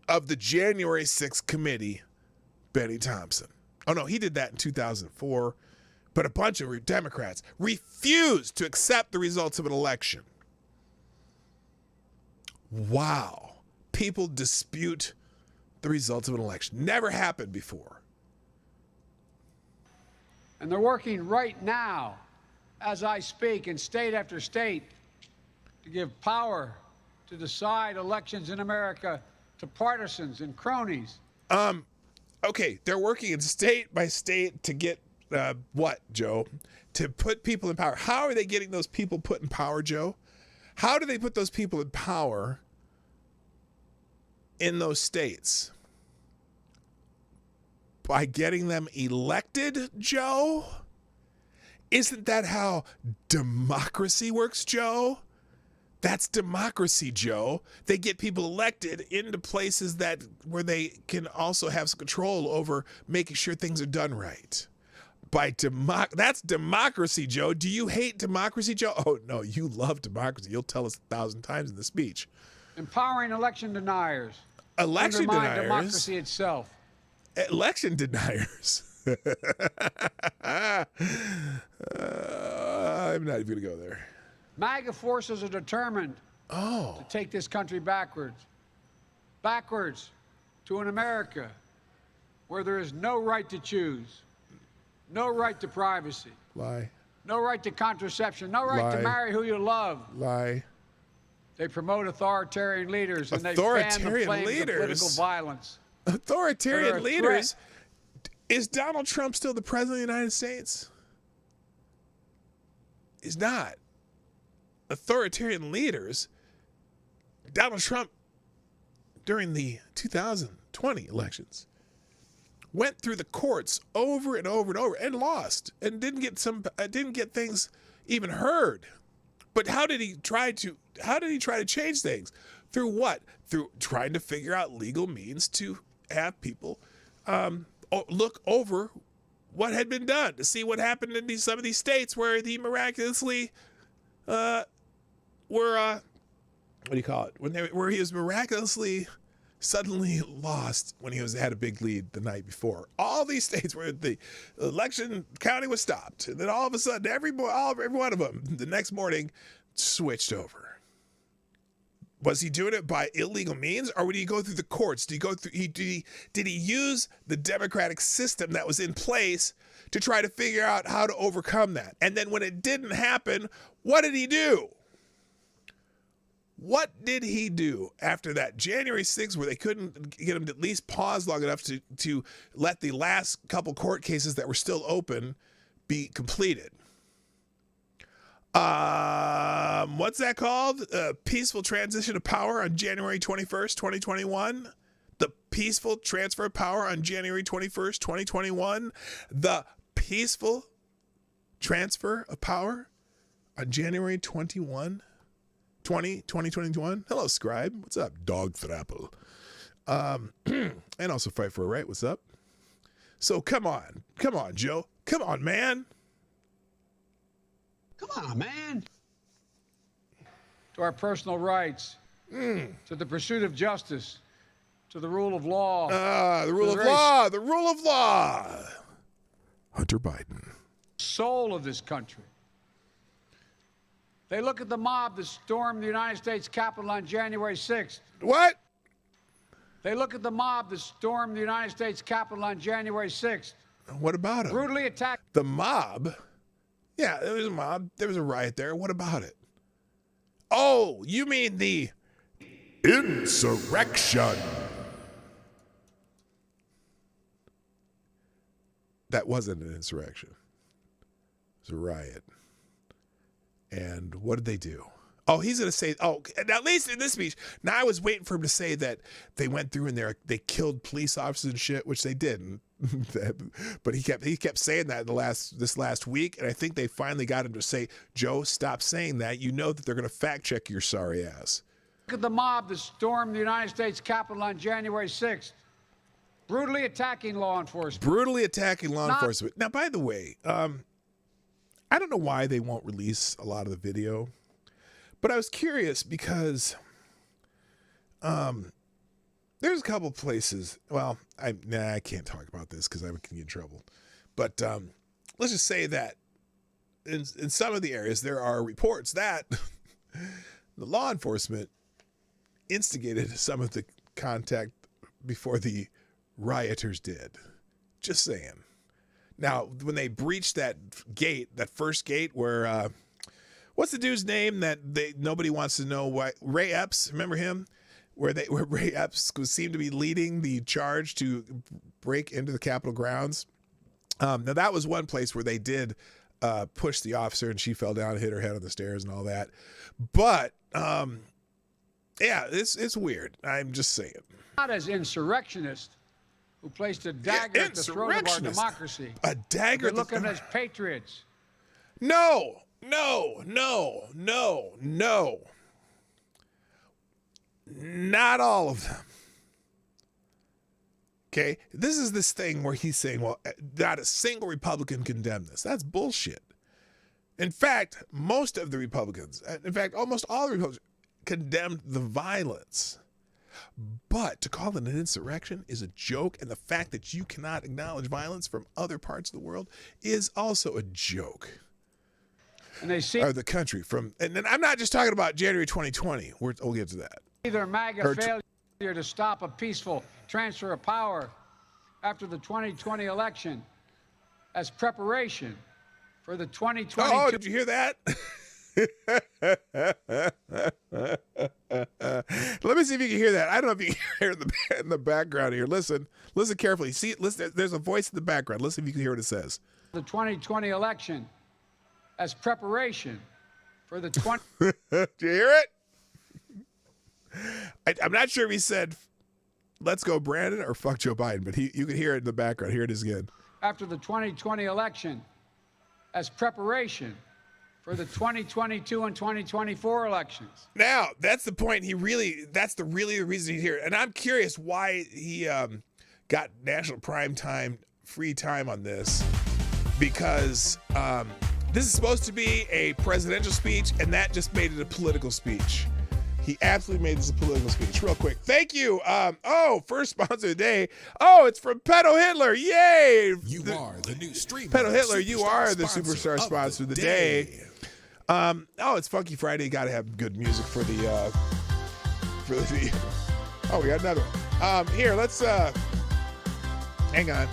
of the January 6th committee, Benny Thompson. Oh no, he did that in 2004, but a bunch of Democrats refused to accept the results of an election. Wow. People dispute the results of an election. Never happened before. And they're working right now, as I speak, in state after state, to give power to decide elections in America to partisans and cronies. Okay, they're working in state by state to get what, Joe? To put people in power. How are they getting those people put in power, Joe? How do they put those people in power in those states? By getting them elected, Joe? Isn't that how democracy works, Joe? That's democracy, Joe. They get people elected into places where they can also have some control over making sure things are done right. That's democracy, Joe. Do you hate democracy, Joe? Oh, no, you love democracy. You'll tell us 1,000 times in the speech. Empowering election deniers. Election Undermine deniers? democracy itself. Election deniers. I'm not even going to go there. MAGA forces are determined to take this country backwards to an America where there is no right to choose, no right to privacy, Lie. no right to contraception, no right Lie. to marry who you love. Lie. They promote authoritarian leaders and they fan the Authoritarian flames of political leaders? violence. Authoritarian They're a leaders? Is Donald Trump still the president of the United States? He's not. Authoritarian leaders. Donald Trump, during the 2020 elections, went through the courts over and over and over and lost and didn't get things even heard. But how did he try to change things? Through what? Through trying to figure out legal means to have people look over what had been done, to see what happened in some of these states where he miraculously where he was miraculously suddenly lost when he had a big lead the night before. All these states where the election counting was stopped, and then all of a sudden every one of them the next morning switched over. Was he doing it by illegal means, or would he go through the courts? Did he use the democratic system that was in place to try to figure out how to overcome that? And then when it didn't happen, what did he do? What did he do after that January 6th, where they couldn't get him to at least pause long enough to let the last couple court cases that were still open be completed? What's that called? Peaceful transition of power on January 21st, 2021. The peaceful transfer of power on January 21st, 2021. The peaceful transfer of power on January 2021. Hello, Scribe. What's up, Dog Thrapple? And also Fight for a Right. What's up? So come on, Joe. Come on, man. Come on, man. To our personal rights, to the pursuit of justice, to the rule of law. The rule of law. Hunter Biden. Soul of this country. They look at the mob that stormed the United States Capitol on January 6th. What? They look at the mob that stormed the United States Capitol on January 6th. What about it? Brutally attacked. The mob? Yeah, there was a mob. There was a riot there. What about it? Oh, you mean the insurrection. That wasn't an insurrection. It was a riot. And what did they do? Oh, he's going to say, now at least in this speech, now I was waiting for him to say that they went through and they killed police officers and shit, which they didn't. But he kept saying that this last week, and I think they finally got him to say, Joe, stop saying that. You know that they're going to fact check your sorry ass. Look at the mob that stormed the United States Capitol on January 6th. Brutally attacking law enforcement. Enforcement. Now, by the way, I don't know why they won't release a lot of the video, but I was curious because there's a couple places. Well, I can't talk about this because I can get in trouble. But let's just say that in some of the areas there are reports that the law enforcement instigated some of the contact before the rioters did. Just saying. Now, when they breached that gate, that first gate where, what's the dude's name that nobody wants to know? Why? Ray Epps, remember him? Where Ray Epps seemed to be leading the charge to break into the Capitol grounds. Now, that was one place where they did push the officer and she fell down and hit her head on the stairs and all that. But, yeah, it's weird. I'm just saying. Not as insurrectionists who placed a dagger at the throat of our democracy. A dagger? They're looking as patriots. No. Not all of them. Okay? This is this thing where he's saying, well, not a single Republican condemned this. That's bullshit. In fact, most of the Republicans, almost all the Republicans condemned the violence. But to call it an insurrection is a joke, and the fact that you cannot acknowledge violence from other parts of the world is also a joke. And they see the country and then I'm not just talking about January 2020. We'll get to that. Either MAGA failure to stop a peaceful transfer of power after the 2020 election as preparation for the 2022. Oh, did you hear that? Let me see if you can hear that. I don't know if you can hear it in the background here. Listen carefully. See, listen. There's a voice in the background. Listen if you can hear what it says. The 2020 election as preparation for the 20. Do you hear it? I'm not sure if he said, "Let's go, Brandon," or "Fuck Joe Biden," but you can hear it in the background. Here it is again. After the 2020 election as preparation for the 2022 and 2024 elections. Now, that's the point. That's the reason he's here. And I'm curious why he got national prime time, free time on this, because this is supposed to be a presidential speech, and that just made it a political speech. He absolutely made this a political speech. Real quick. Thank you. First sponsor of the day. Oh, it's from Pedo Hitler. Yay. You are the new streamer. Pedo Hitler, you are the superstar sponsor of the day. It's Funky Friday. Got to have good music for the video. Oh, we got another one. Here, let's hang on.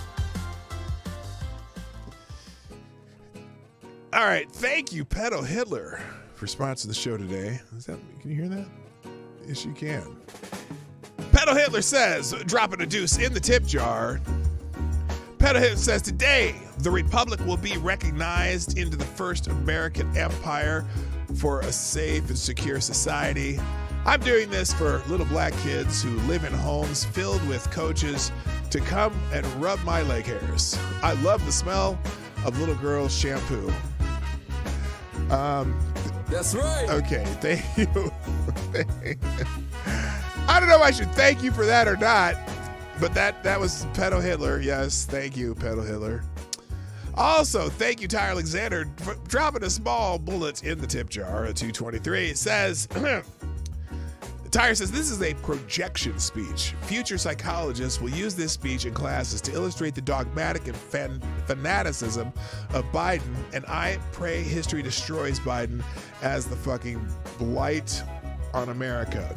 All right, thank you, Pedo Hitler, for sponsoring the show today. Can you hear that? Yes, you can. Pedo Hitler says, dropping a deuce in the tip jar. Pedo Hitler says, today, the Republic will be recognized into the first American empire for a safe and secure society. I'm doing this for little black kids who live in homes filled with coaches to come and rub my leg hairs. I love the smell of little girls' shampoo. That's right. Okay, thank you. I don't know if I should thank you for that or not. But that was Pedo Hitler. Yes, thank you, Pedo Hitler. Also, thank you, Ty Alexander, for dropping a small bullet in the tip jar at 223. It says, Tyre says, this is a projection speech. Future psychologists will use this speech in classes to illustrate the dogmatic and fanaticism of Biden, and I pray history destroys Biden as the fucking blight on America.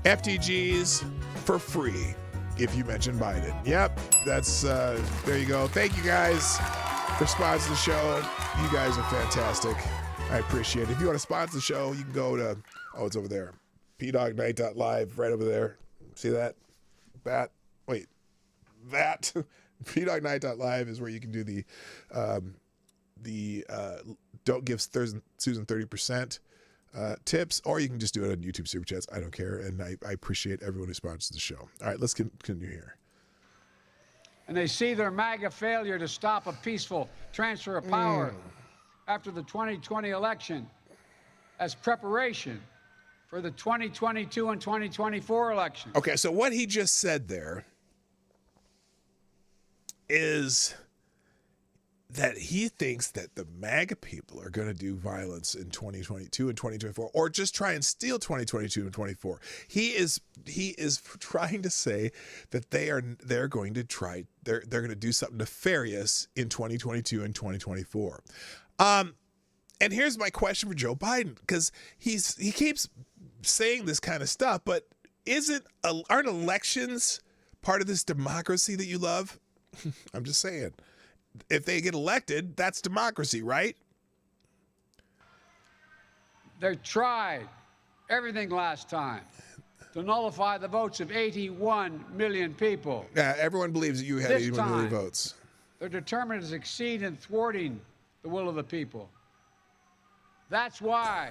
FTGs for free if you mention Biden. Yep, that's, there you go. Thank you guys for sponsoring the show. You guys are fantastic. I appreciate it. If you want to sponsor the show, you can go to, oh, it's over there. PDognight.live, right over there. See that? That. Wait. That. PDognight.live is where you can do the don't give Susan 30% tips, or you can just do it on YouTube Super Chats. I don't care, and I appreciate everyone who sponsors the show. All right, let's continue here. And they see their MAGA failure to stop a peaceful transfer of power after the 2020 election as preparation for the 2022 and 2024 elections. Okay, so what he just said there is that he thinks that the MAGA people are going to do violence in 2022 and 2024, or just try and steal 2022 and 24. He is trying to say that they're going to try, they're going to do something nefarious in 2022 and 2024. And here's my question for Joe Biden, because he keeps saying this kind of stuff, but aren't elections part of this democracy that you love? I'm just saying. If they get elected, that's democracy, right? They tried everything last time to nullify the votes of 81 million people. Yeah, everyone believes that you had 81 million votes. They're determined to succeed in thwarting the will of the people. That's why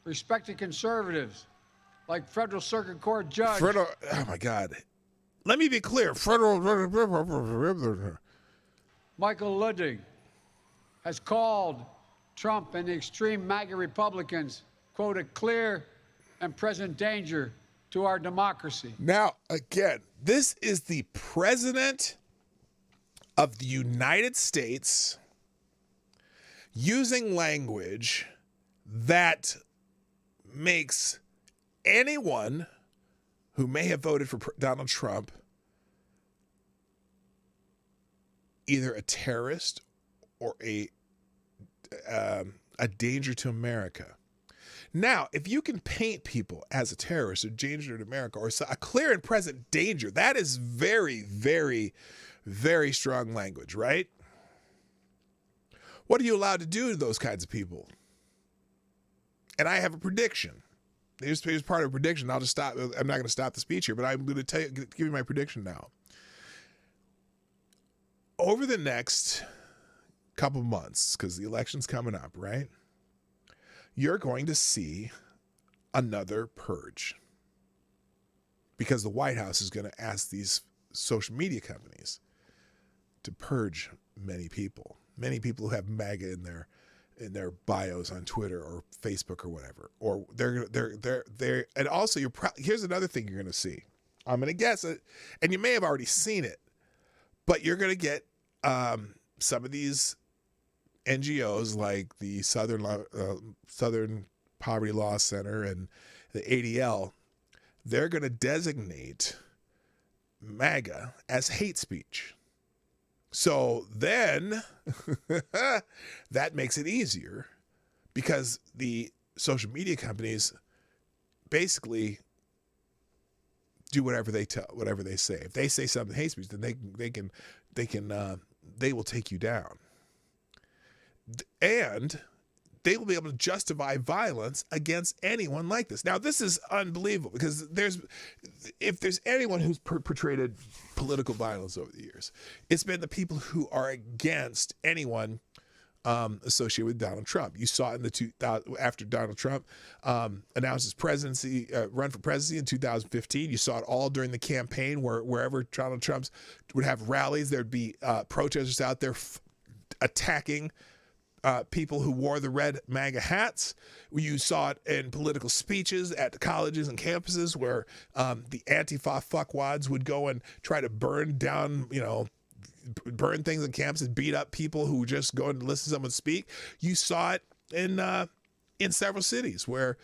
respected conservatives like Federal Circuit Court Judge... oh, my God. Let me be clear. Michael Ludwig has called Trump and the extreme MAGA Republicans, quote, a clear and present danger to our democracy. Now, again, this is the president of the United States using language that makes anyone who may have voted for Donald Trump either a terrorist or a danger to America. Now, if you can paint people as a terrorist or danger to America or a clear and present danger, that is very, very, very strong language, right? What are you allowed to do to those kinds of people? And I have a prediction. Here's part of a prediction. I'll just stop. I'm not going to stop the speech here, but I'm going to give you my prediction now. Over the next couple months, because the election's coming up, right? You're going to see another purge. Because the White House is going to ask these social media companies to purge many people who have MAGA in their bios on Twitter or Facebook or whatever. Or they're and also here's another thing you're going to see. I'm going to guess it, and you may have already seen it. But you're going to get some of these NGOs like the Southern Poverty Law Center and the ADL. They're going to designate MAGA as hate speech. So then that makes it easier because the social media companies basically do whatever they say. If they say something hate speech, then they will take you down. And they will be able to justify violence against anyone like this. Now, this is unbelievable because if there's anyone who's portrayed political violence over the years, it's been the people who are against anyone associated with Donald Trump. You saw it in after Donald Trump announced his presidency, run for presidency in 2015. You saw it all during the campaign wherever Donald Trump would have rallies, there'd be protesters out there attacking people who wore the red MAGA hats. You saw it in political speeches at the colleges and campuses where the Antifa fuckwads would go and try to burn down, burn things on campus and beat up people who just go and listen to someone speak. You saw it in several cities where,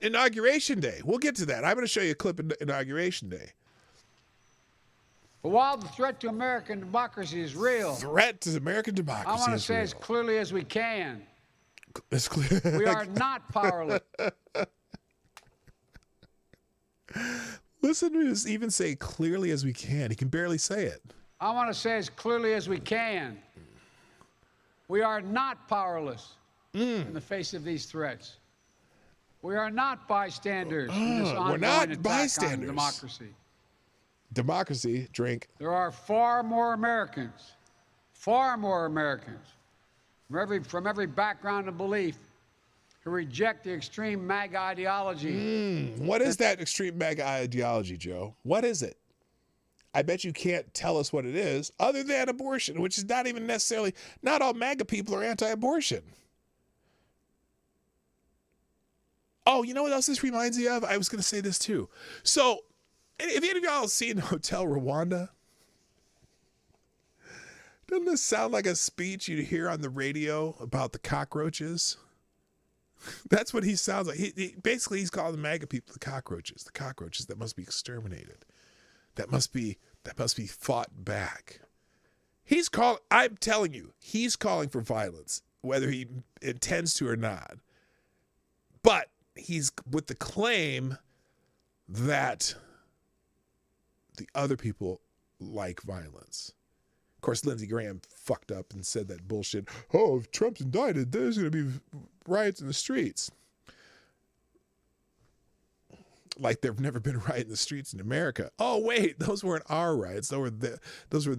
Inauguration Day. We'll get to that. I'm going to show you a clip of Inauguration Day. But while the threat to American democracy is real, Threat to American democracy I want to is say real. as clearly as we can, It's clear. we are not powerless. Listen to us even say clearly as we can. He can barely say it. I want to say as clearly as we can, we are not powerless in the face of these threats. We are not bystanders in this we're ongoing not attack bystanders. on democracy. Democracy, drink. There are far more Americans from every background and belief who reject the extreme MAGA ideology. What is that extreme MAGA ideology, Joe? What is it? I bet you can't tell us what it is other than abortion, which is not even necessarily, not all MAGA people are anti-abortion. Oh, you know what else this reminds me of? I was going to say this too. So, have any of y'all seen Hotel Rwanda? Doesn't this sound like a speech you'd hear on the radio about the cockroaches? That's what he sounds like. Basically, he's calling the MAGA people the cockroaches that must be exterminated, that must be fought back. I'm telling you, he's calling for violence, whether he intends to or not. But he's with the claim that the other people like violence. Of course, Lindsey Graham fucked up and said that bullshit. Oh, if Trump's indicted, there's going to be riots in the streets. Like there've never been a riot in the streets in America. Oh wait, those weren't our riots. Those were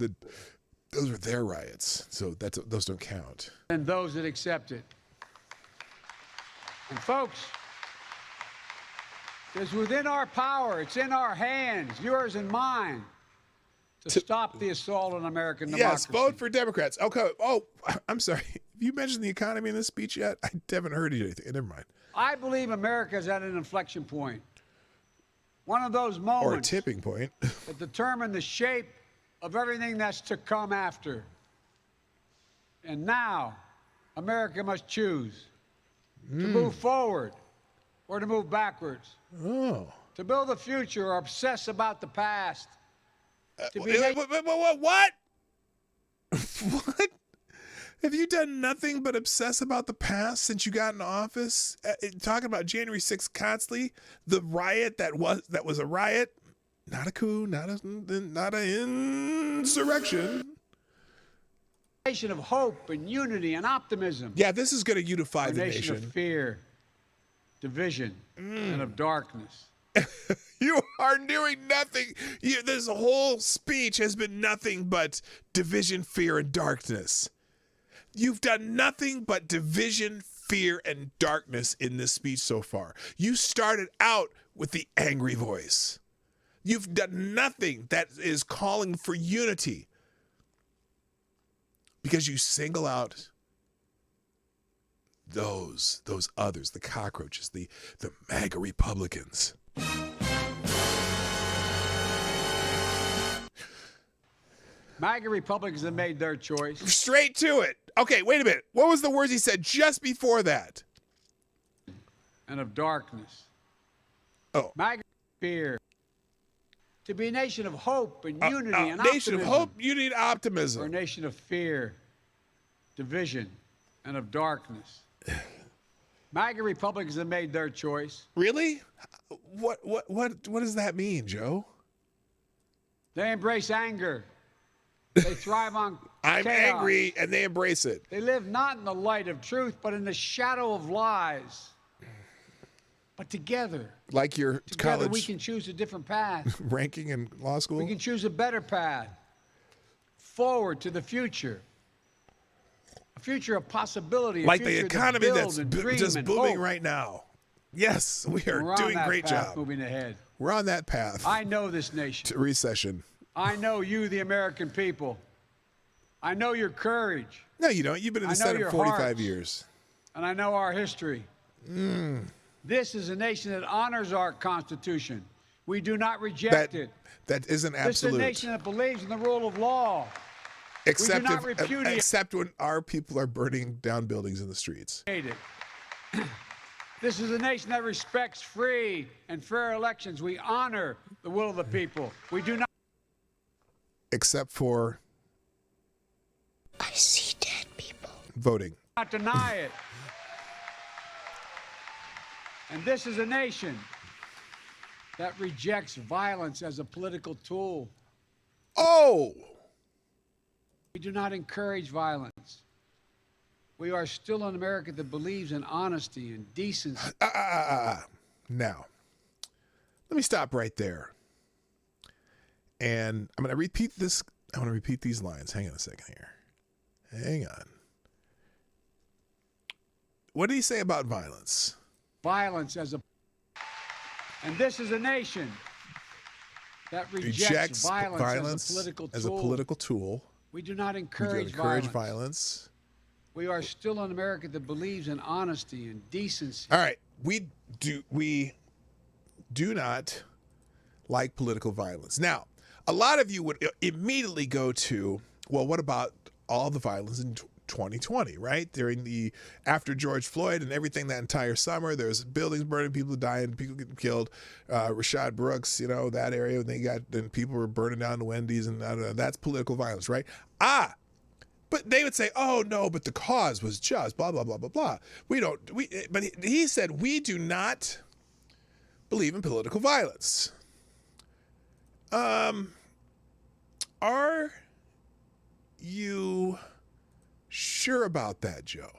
their riots. So those don't count. And those that accept it. And folks, it's within our power, it's in our hands, yours and mine, to stop the assault on American democracy. Yes, vote for Democrats. Okay. Oh, I'm sorry. Have you mentioned the economy in this speech yet? I haven't heard anything. Never mind. I believe America is at an inflection point. One of those moments. Or a tipping point. That determine the shape of everything that's to come after. And now, America must choose to move forward or to move backwards. Oh. To build a future or obsess about the past. What? What? Have you done nothing but obsess about the past since you got in office? Talking about January 6th constantly, the riot that was a riot, not a coup, not an insurrection. A nation of hope and unity and optimism. Yeah, this is going to unify the nation. A nation. nation of fear, division, and of darkness. You are doing nothing. This whole speech has been nothing but division, fear, and darkness. You've done nothing but division, fear, and darkness in this speech so far. You started out with the angry voice. You've done nothing that is calling for unity because you single out those others, the cockroaches, the MAGA Republicans. MAGA Republicans have made their choice. Straight to it. Okay, wait a minute. What was the words he said just before that? And of darkness. Oh. MAGA fear. To be a nation of hope and unity and optimism. Nation of hope, unity, and optimism. Or a nation of fear, division, and of darkness. MAGA Republicans have made their choice. Really? What does that mean, Joe? They embrace anger. They thrive on I'm chaos. angry, and they embrace it. They live not in the light of truth, but in the shadow of lies. But together, like your college we can choose a different path. ranking in law school. We can choose a better path. Forward to the future. A future of possibility. Like the economy that's just booming hope. Right now. Yes, we are doing a great job. Moving ahead. We're on that path. I know this nation. To recession. I know you, the American people. I know your courage. No, you don't. You've been in the I know Senate your 45 hearts. years. And I know our history. This is a nation that honors our Constitution. We do not reject it. That isn't This is a absolute. nation that believes in the rule of law. Except, we do not repudiate except when our people are burning down buildings in the streets. it. This is a nation that respects free and fair elections. We honor the will of the people. We do not. Except for I see dead people. voting. Not deny it. And this is a nation that rejects violence as a political tool. Oh! We do not encourage violence. We are still an America that believes in honesty and decency. Now, let me stop right there. And I'm going to repeat this. I want to repeat these lines. Hang on a second here. Hang on. What did he say about violence? Violence as a. And this is a nation that rejects violence as a political tool. We We do not do encourage encourage violence. violence. We are still an America that believes in honesty and decency. All right. We do not like political violence. Now, a lot of you would immediately go to, well, what about all the violence in 2020, right? After George Floyd and everything that entire summer, there was buildings burning, people dying, people getting killed. Rashad Brooks, that area, then people were burning down the Wendy's, and that's political violence, right? But they would say, oh no, but the cause was just blah, blah, blah, blah, blah. But he said, we do not believe in political violence. Are you sure about that, Joe?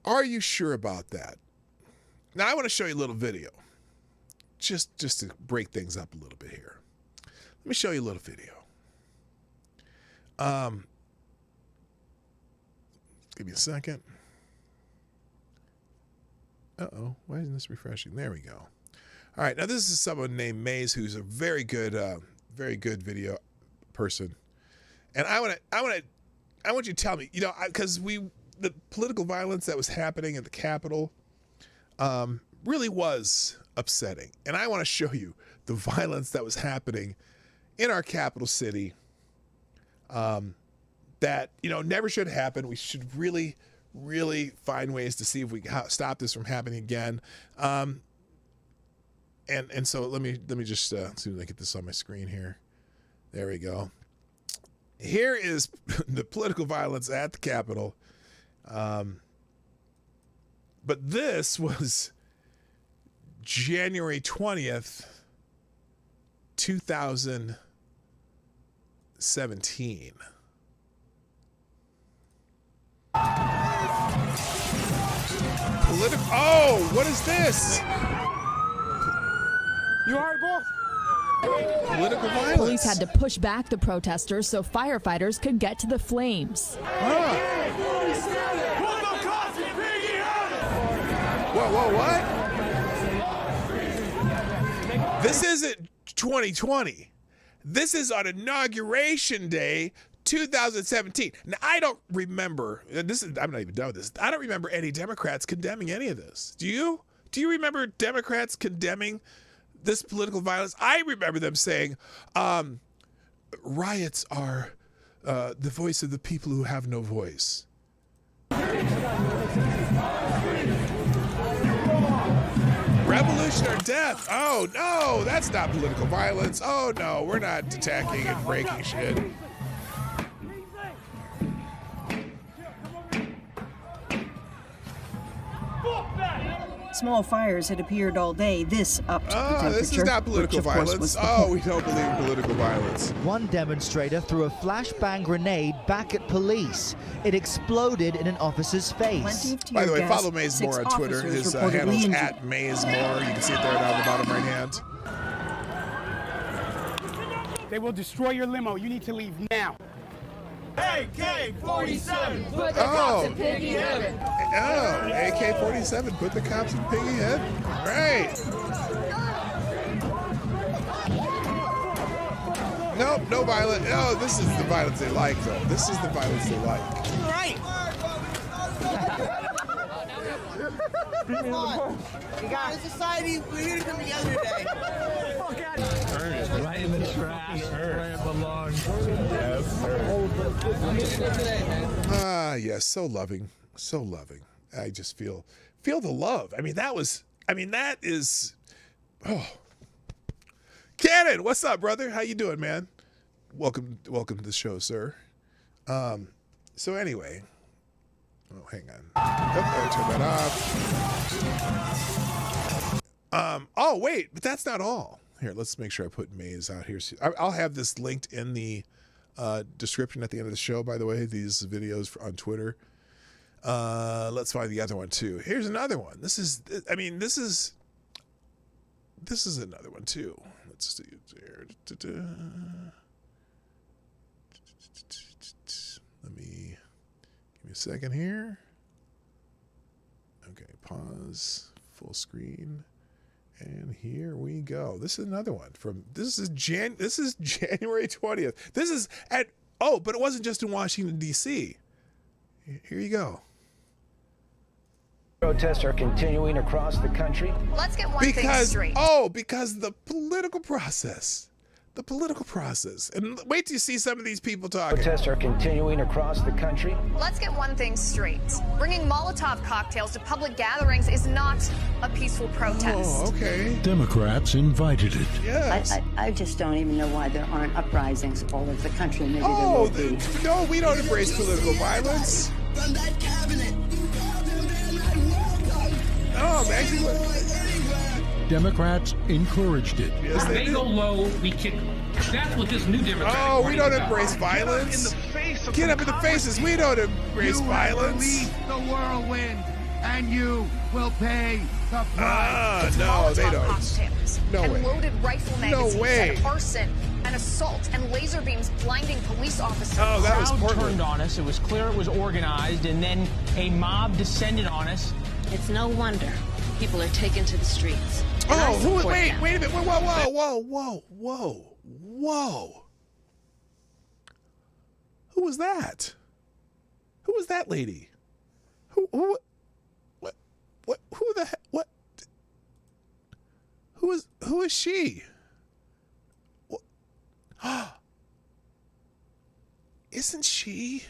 Are you sure about that? Now, I want to show you a little video, just to break things up a little bit here. Let me show you a little video. Give me a second. Uh-oh, why isn't this refreshing? There we go. All right, now this is someone named Mays, who's a very good video person, and I want you to tell me, because the political violence that was happening at the Capitol really was upsetting, and I want to show you the violence that was happening in our capital city. That never should happen. We should really, really find ways to see if we can stop this from happening again. And so let me just see if I get this on my screen here. There we go. Here is the political violence at the Capitol. But this was January 20th, 2017. Oh, what is this? You all right, boss? Political violence. Police had to push back the protesters so firefighters could get to the flames. Whoa, what? This isn't 2020. This is on Inauguration Day, 2017. Now, I don't remember, I'm not even done with this. I don't remember any Democrats condemning any of this. Do you? Do you remember Democrats condemning this political violence? I remember them saying, riots are the voice of the people who have no voice. Revolution or death. Oh, no, that's not political violence. Oh, no, we're not attacking and breaking shit. Small fires had appeared all day. This upped the temperature. This is not political violence. Oh, we don't believe in political violence. One demonstrator threw a flashbang grenade back at police. It exploded in an officer's face. By the way, follow Maze Moore on Twitter. His handle is @Maze Moore. You can see it there down the bottom right hand. They will destroy your limo. You need to leave now. AK-47, put the cops in piggy heaven. Oh, AK-47, put the cops in piggy heaven. Right. Nope, no violence. No, this is the violence they like, though. This is the violence they like. Right. Come on. We got a society. We're here to come together today. Right in the trash where it belongs. Ah, yes, so loving, so loving. I just feel the love. I mean, that is. Oh, Cannon, what's up, brother? How you doing, man? Welcome to the show, sir. So anyway, oh, hang on. Oh, turn that off. Oh, wait, but that's not all. Here, let's make sure I put Maze out here. I'll have this linked in the description at the end of the show, by the way, these videos on Twitter. Let's find the other one too. Here's another one. This is another one too. Let's see here. Let me give me a second here. Okay, pause, full screen. And here we go. This is another one from this is January 20th. This is but it wasn't just in Washington D.C. Here you go. Protests are continuing across the country. Let's get one thing straight. Because the political process. The political process. And wait till you see some of these people talking. Protests are continuing across the country. Let's get one thing straight. Bringing Molotov cocktails to public gatherings is not a peaceful protest. Oh, okay. Democrats invited it. Yes. I just don't even know why there aren't uprisings all over the country. Maybe there Oh, will be. no, we don't embrace political violence. From that cabinet. Oh, man. Democrats encouraged it. Yes, they go low, we kick. That's what this new Democratic Oh, we don't Party embrace violence. Get up in the faces. We don't embrace violence. The whirlwind, and you will pay the price. No, they don't. Cocktails No and way. loaded rifle No magazines way. and arson and assault and laser beams blinding police officers. Oh, that was crowd Portland. turned on us. It was clear it was organized, and then a mob descended on us. It's no wonder people are taken to the streets. Oh, wait a minute. Whoa. Who was that? Who was that lady? Who the heck? What? Who is she? What? Isn't she?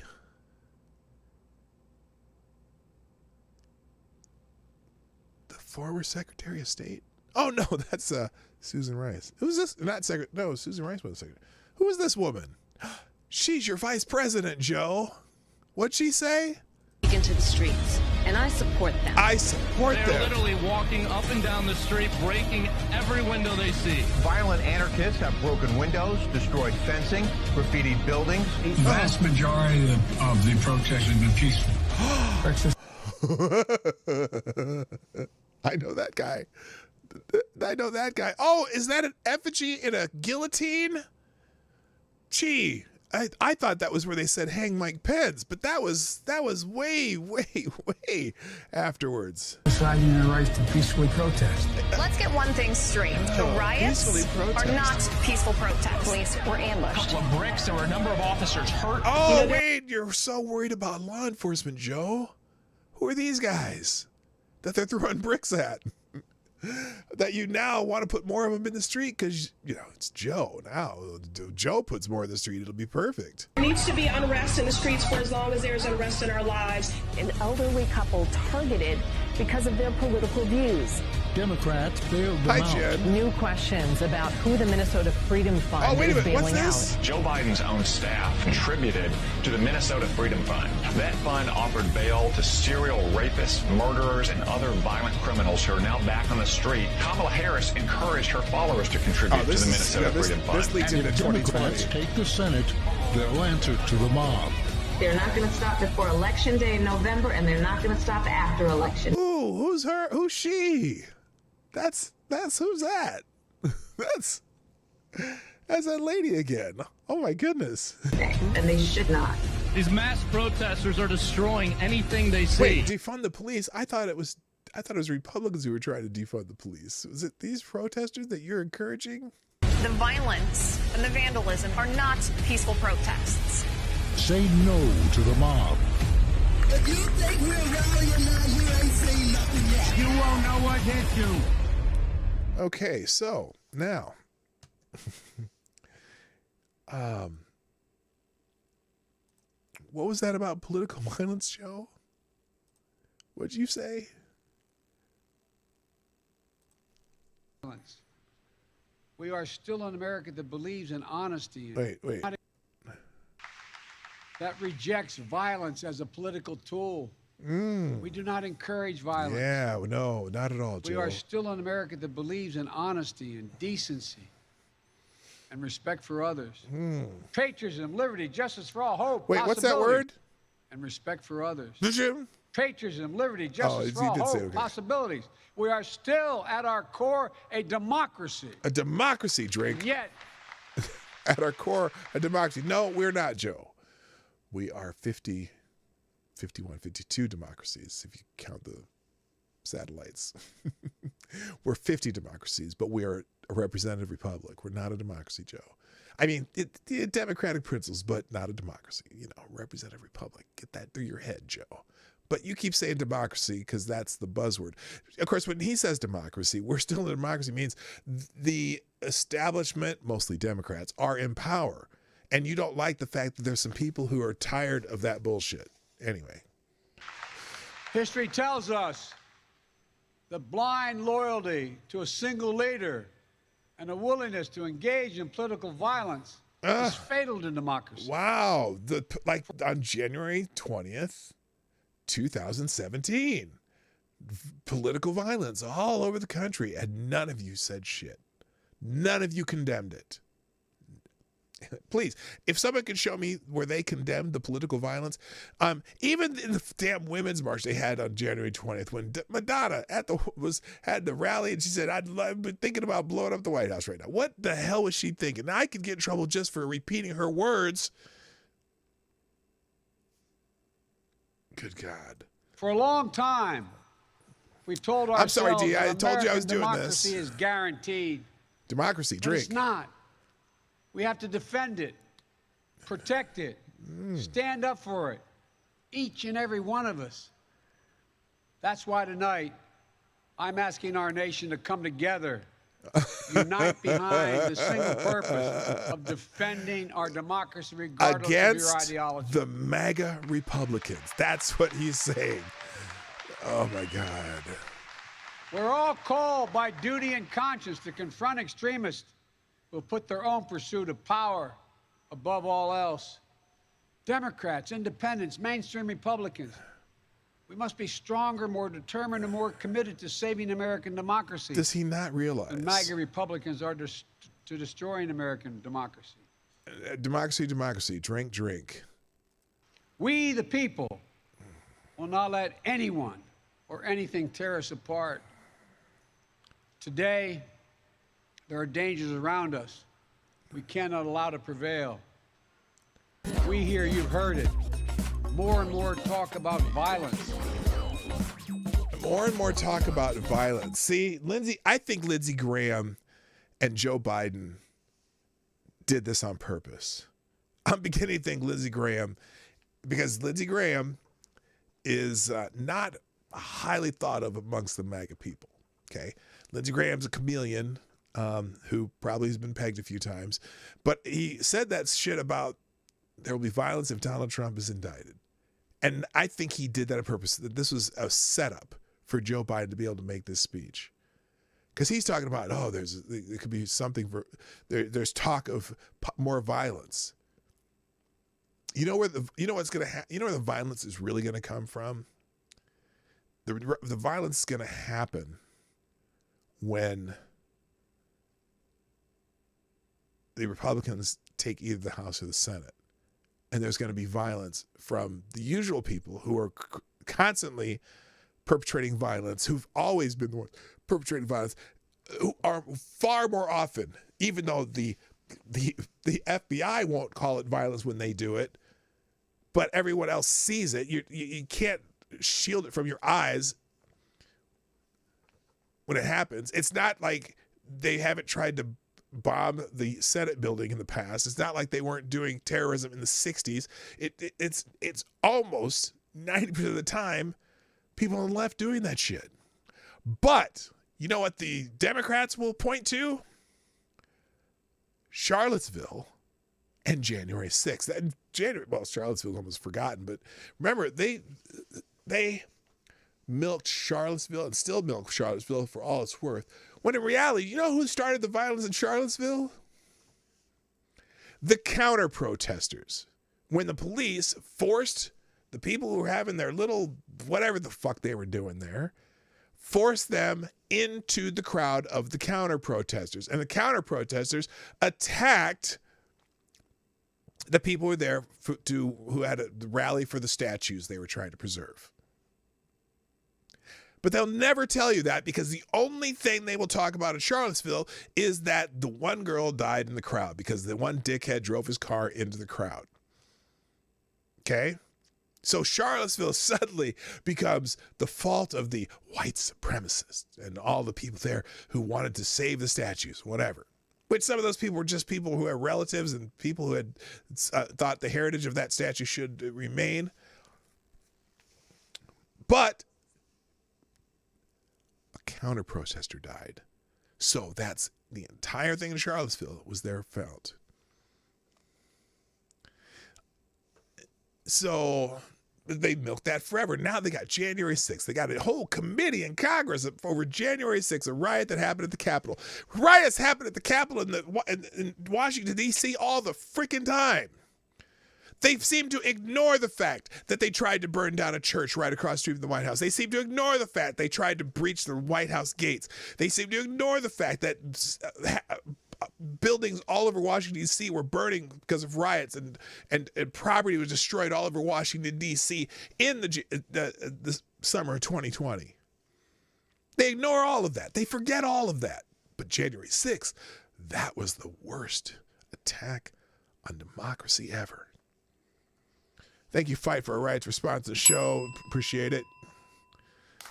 The former Secretary of State? Oh no, that's Susan Rice. Who's this? No, Susan Rice wasn't secretary. Who is this woman? She's your vice president, Joe. What'd she say? Into the streets, and I support them. I support them. They're literally walking up and down the street, breaking every window they see. Violent anarchists have broken windows, destroyed fencing, graffitied buildings. The vast majority of the protests have been peaceful. I know that guy. Oh, is that an effigy in a guillotine? Gee, I thought that was where they said hang Mike Pence, but that was way afterwards. Deciding your rights to peacefully protest. Let's get one thing straight. The riots are not peaceful protests. Police were ambushed. A couple of bricks. There were a number of officers hurt. Oh, wait, you're so worried about law enforcement, Joe. Who are these guys that they're throwing bricks at? That you now want to put more of them in the street because, it's Joe now. Joe puts more in the street, it'll be perfect. There needs to be unrest in the streets for as long as there's unrest in our lives. An elderly couple targeted because of their political views. Democrats bailed them out. New questions about who the Minnesota Freedom Fund is bailing out. Joe Biden's own staff contributed to the Minnesota Freedom Fund. That fund offered bail to serial rapists, murderers, and other violent criminals who are now back on the street. Kamala Harris encouraged her followers to contribute to the Minnesota Freedom Fund. This leads into 2020. Democrats take the Senate, they'll answer to the mob. They're not going to stop before Election Day in November, and they're not going to stop after election. Ooh, who's her? Who's she? That's who's that? That's that lady again. Oh my goodness. And they should not. These mass protesters are destroying anything they see. Wait, defund the police? I thought it was Republicans who were trying to defund the police. Was it these protesters that you're encouraging? The violence and the vandalism are not peaceful protests. Say no to the mob. If you think we're rally or not, you ain't seen nothing yet. You won't know what hit you. Okay, so now, what was that about political violence, Joe? What'd you say? We are still an America that believes in honesty. Wait. That rejects violence as a political tool. We do not encourage violence. Yeah, no, not at all, Joe. We are still an America that believes in honesty and decency and respect for others. Patriotism, liberty, justice for all, hope, Wait, what's that word? And respect for others. Jim? Patriotism, liberty, justice for all, did hope, say, okay. possibilities. We are still, at our core, a democracy. A democracy, Drake. And yet, at our core, a democracy. No, we're not, Joe. We are 50, 51, 52 democracies, if you count the satellites. We're 50 democracies, but we are a representative republic. We're not a democracy, Joe. I mean, democratic principles, but not a democracy. You know, representative republic. Get that through your head, Joe. But you keep saying democracy because that's the buzzword. Of course, when he says democracy, we're still in a democracy means the establishment, mostly Democrats, are in power. And you don't like the fact that there's some people who are tired of that bullshit. Anyway. history tells us that blind loyalty to a single leader and a willingness to engage in political violence is fatal to democracy. Wow. Like on January 20th, 2017, political violence all over the country, and none of you said shit. None of you condemned it. Please, if someone could show me where they condemned the political violence, even in the damn women's march they had on January 20th, when Madonna had the rally and she said, I've been thinking about blowing up the White House right now. What the hell was she thinking? Now, I could get in trouble just for repeating her words. Good God. For a long time, we've told ourselves I'm sorry, D. I that told you I was American doing this. democracy is guaranteed. Democracy, But drink. it's not. We have to defend it, protect it, stand up for it, each and every one of us. That's why tonight I'm asking our nation to come together, unite behind the single purpose of defending our democracy regardless of your Against ideology. the MAGA Republicans. That's what he's saying. Oh, my God. We're all called by duty and conscience to confront extremists who will put their own pursuit of power above all else. Democrats, independents, mainstream Republicans, we must be stronger, more determined, and more committed to saving American democracy. Does he not realize? And MAGA Republicans are to destroying American democracy. Democracy, democracy. Drink, drink. We, the people, will not let anyone or anything tear us apart. Today, there are dangers around us we cannot allow to prevail. We hear, you've heard it, more and more talk about violence. More and more talk about violence. See, I think Lindsey Graham and Joe Biden did this on purpose. I'm beginning to think Lindsey Graham, because Lindsey Graham is not highly thought of amongst the MAGA people, okay? Lindsey Graham's a chameleon who probably has been pegged a few times, but he said that shit about there will be violence if Donald Trump is indicted. And I think he did that on purpose, that this was a setup for Joe Biden to be able to make this speech. Because he's talking about, there could be something for, there's talk of more violence. You know where what's going to you know where the violence is really going to come from? The violence is going to happen when the Republicans take either the House or the Senate. And there's going to be violence from the usual people who are constantly perpetrating violence, who've always been the ones perpetrating violence, who are far more often, even though the FBI won't call it violence when they do it, but everyone else sees it. You can't shield it from your eyes when it happens. It's not like they haven't tried to bomb the Senate building in the past. It's not like they weren't doing terrorism in the 60s. It's almost 90% of the time people on the left doing that shit. But you know what the Democrats will point to? Charlottesville and January 6th. And Charlottesville's almost forgotten, but remember, they milked Charlottesville and still milk Charlottesville for all it's worth. When in reality, you know who started the violence in Charlottesville? The counter-protesters. When the police forced the people who were having their little whatever the fuck they were doing there, forced them into the crowd of the counter-protesters. And the counter-protesters attacked the people who were there who had a rally for the statues they were trying to preserve. But they'll never tell you that, because the only thing they will talk about in Charlottesville is that the one girl died in the crowd because the one dickhead drove his car into the crowd. Okay? So Charlottesville suddenly becomes the fault of the white supremacists and all the people there who wanted to save the statues, whatever. Which some of those people were just people who had relatives and people who had thought the heritage of that statue should remain. But a counter-protester died. So that's the entire thing in Charlottesville was their fault. So they milked that forever. Now they got January 6th. They got a whole committee in Congress over January 6th, a riot that happened at the Capitol. Riots happen at the Capitol in Washington, D.C. all the freaking time. They seem to ignore the fact that they tried to burn down a church right across the street from the White House. They seem to ignore the fact they tried to breach the White House gates. They seem to ignore the fact that buildings all over Washington, D.C. were burning because of riots, and property was destroyed all over Washington, D.C. in the summer of 2020. They ignore all of that. They forget all of that. But January 6th, that was the worst attack on democracy ever. Thank you, Fight for Our Rights, for sponsoring the show. Appreciate it.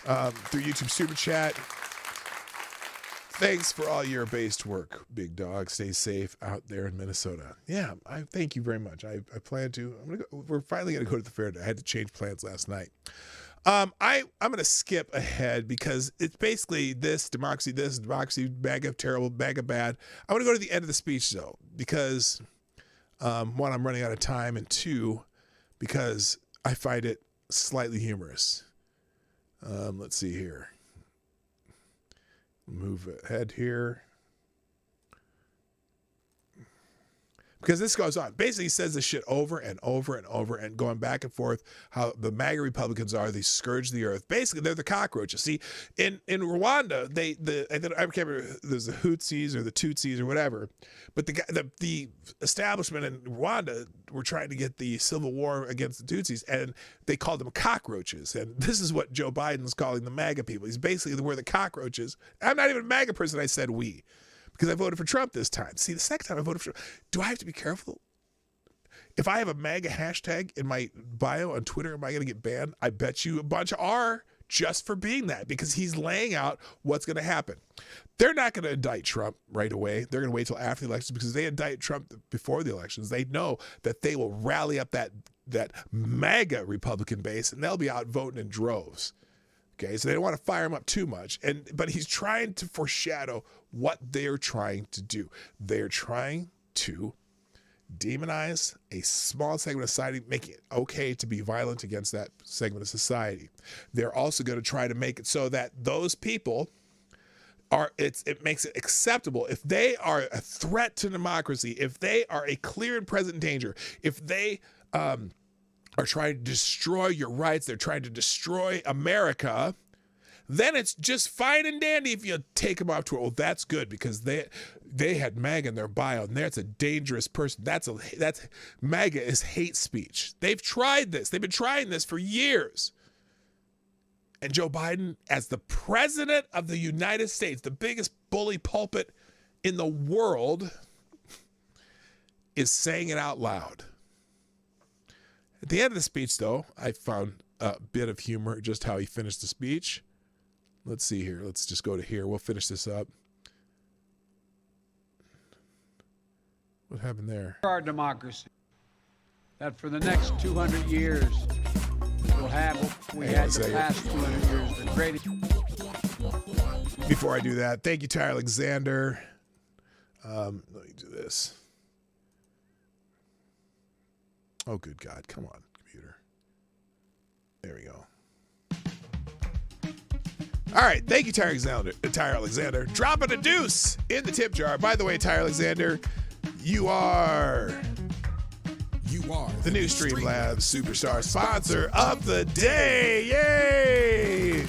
Through YouTube Super Chat. Thanks for all your based work, big dog. Stay safe out there in Minnesota. Yeah, I thank you very much. I plan to. We're finally going to go to the fair today. I had to change plans last night. I'm going to skip ahead because it's basically this, democracy, MAGA terrible, MAGA bad. I want to go to the end of the speech, though, because, one, I'm running out of time, and two, because I find it slightly humorous. Let's see here. Move ahead here. Because this goes on. Basically, he says this shit over and over and over and going back and forth, how the MAGA Republicans are, they scourge the earth. Basically, they're the cockroaches. See, in Rwanda, I can't remember, there's the Hutsis or the Tutsis or whatever, but the establishment in Rwanda were trying to get the civil war against the Tutsis, and they called them cockroaches. And this is what Joe Biden's calling the MAGA people. He's basically, we're the cockroaches. I'm not even a MAGA person, I said we. Because I voted for Trump this time. See, the second time I voted for Trump, do I have to be careful? If I have a MAGA hashtag in my bio on Twitter, am I going to get banned? I bet you a bunch are, just for being that, because he's laying out what's going to happen. They're not going to indict Trump right away. They're going to wait till after the elections, because if they indict Trump before the elections, they know that they will rally up that MAGA Republican base, and they'll be out voting in droves. Okay, so they don't want to fire him up too much. But he's trying to foreshadow what they're trying to do. They're trying to demonize a small segment of society, make it okay to be violent against that segment of society. They're also going to try to make it so that those people it makes it acceptable. If they are a threat to democracy, if they are a clear and present danger, if they are trying to destroy your rights, they're trying to destroy America, then it's just fine and dandy if you take them off to it. Well, that's good because they had MAGA in their bio, and that's a dangerous person. That's MAGA is hate speech. They've tried this. They've been trying this for years. And Joe Biden, as the president of the United States, the biggest bully pulpit in the world, is saying it out loud. At the end of the speech, though, I found a bit of humor, just how he finished the speech. Let's see here. Let's just go to here. We'll finish this up. What happened there? Our democracy. That for the next 200 years, we'll have what we had the past 200 years. The greatest. Before I do that, thank you, Ty Alexander. Let me do this. Oh, good God. Come on, computer. There we go. All right. Thank you, Ty Alexander. Dropping a deuce in the tip jar. By the way, Ty Alexander, you are the new Streamlabs Superstar sponsor of the day. Yay!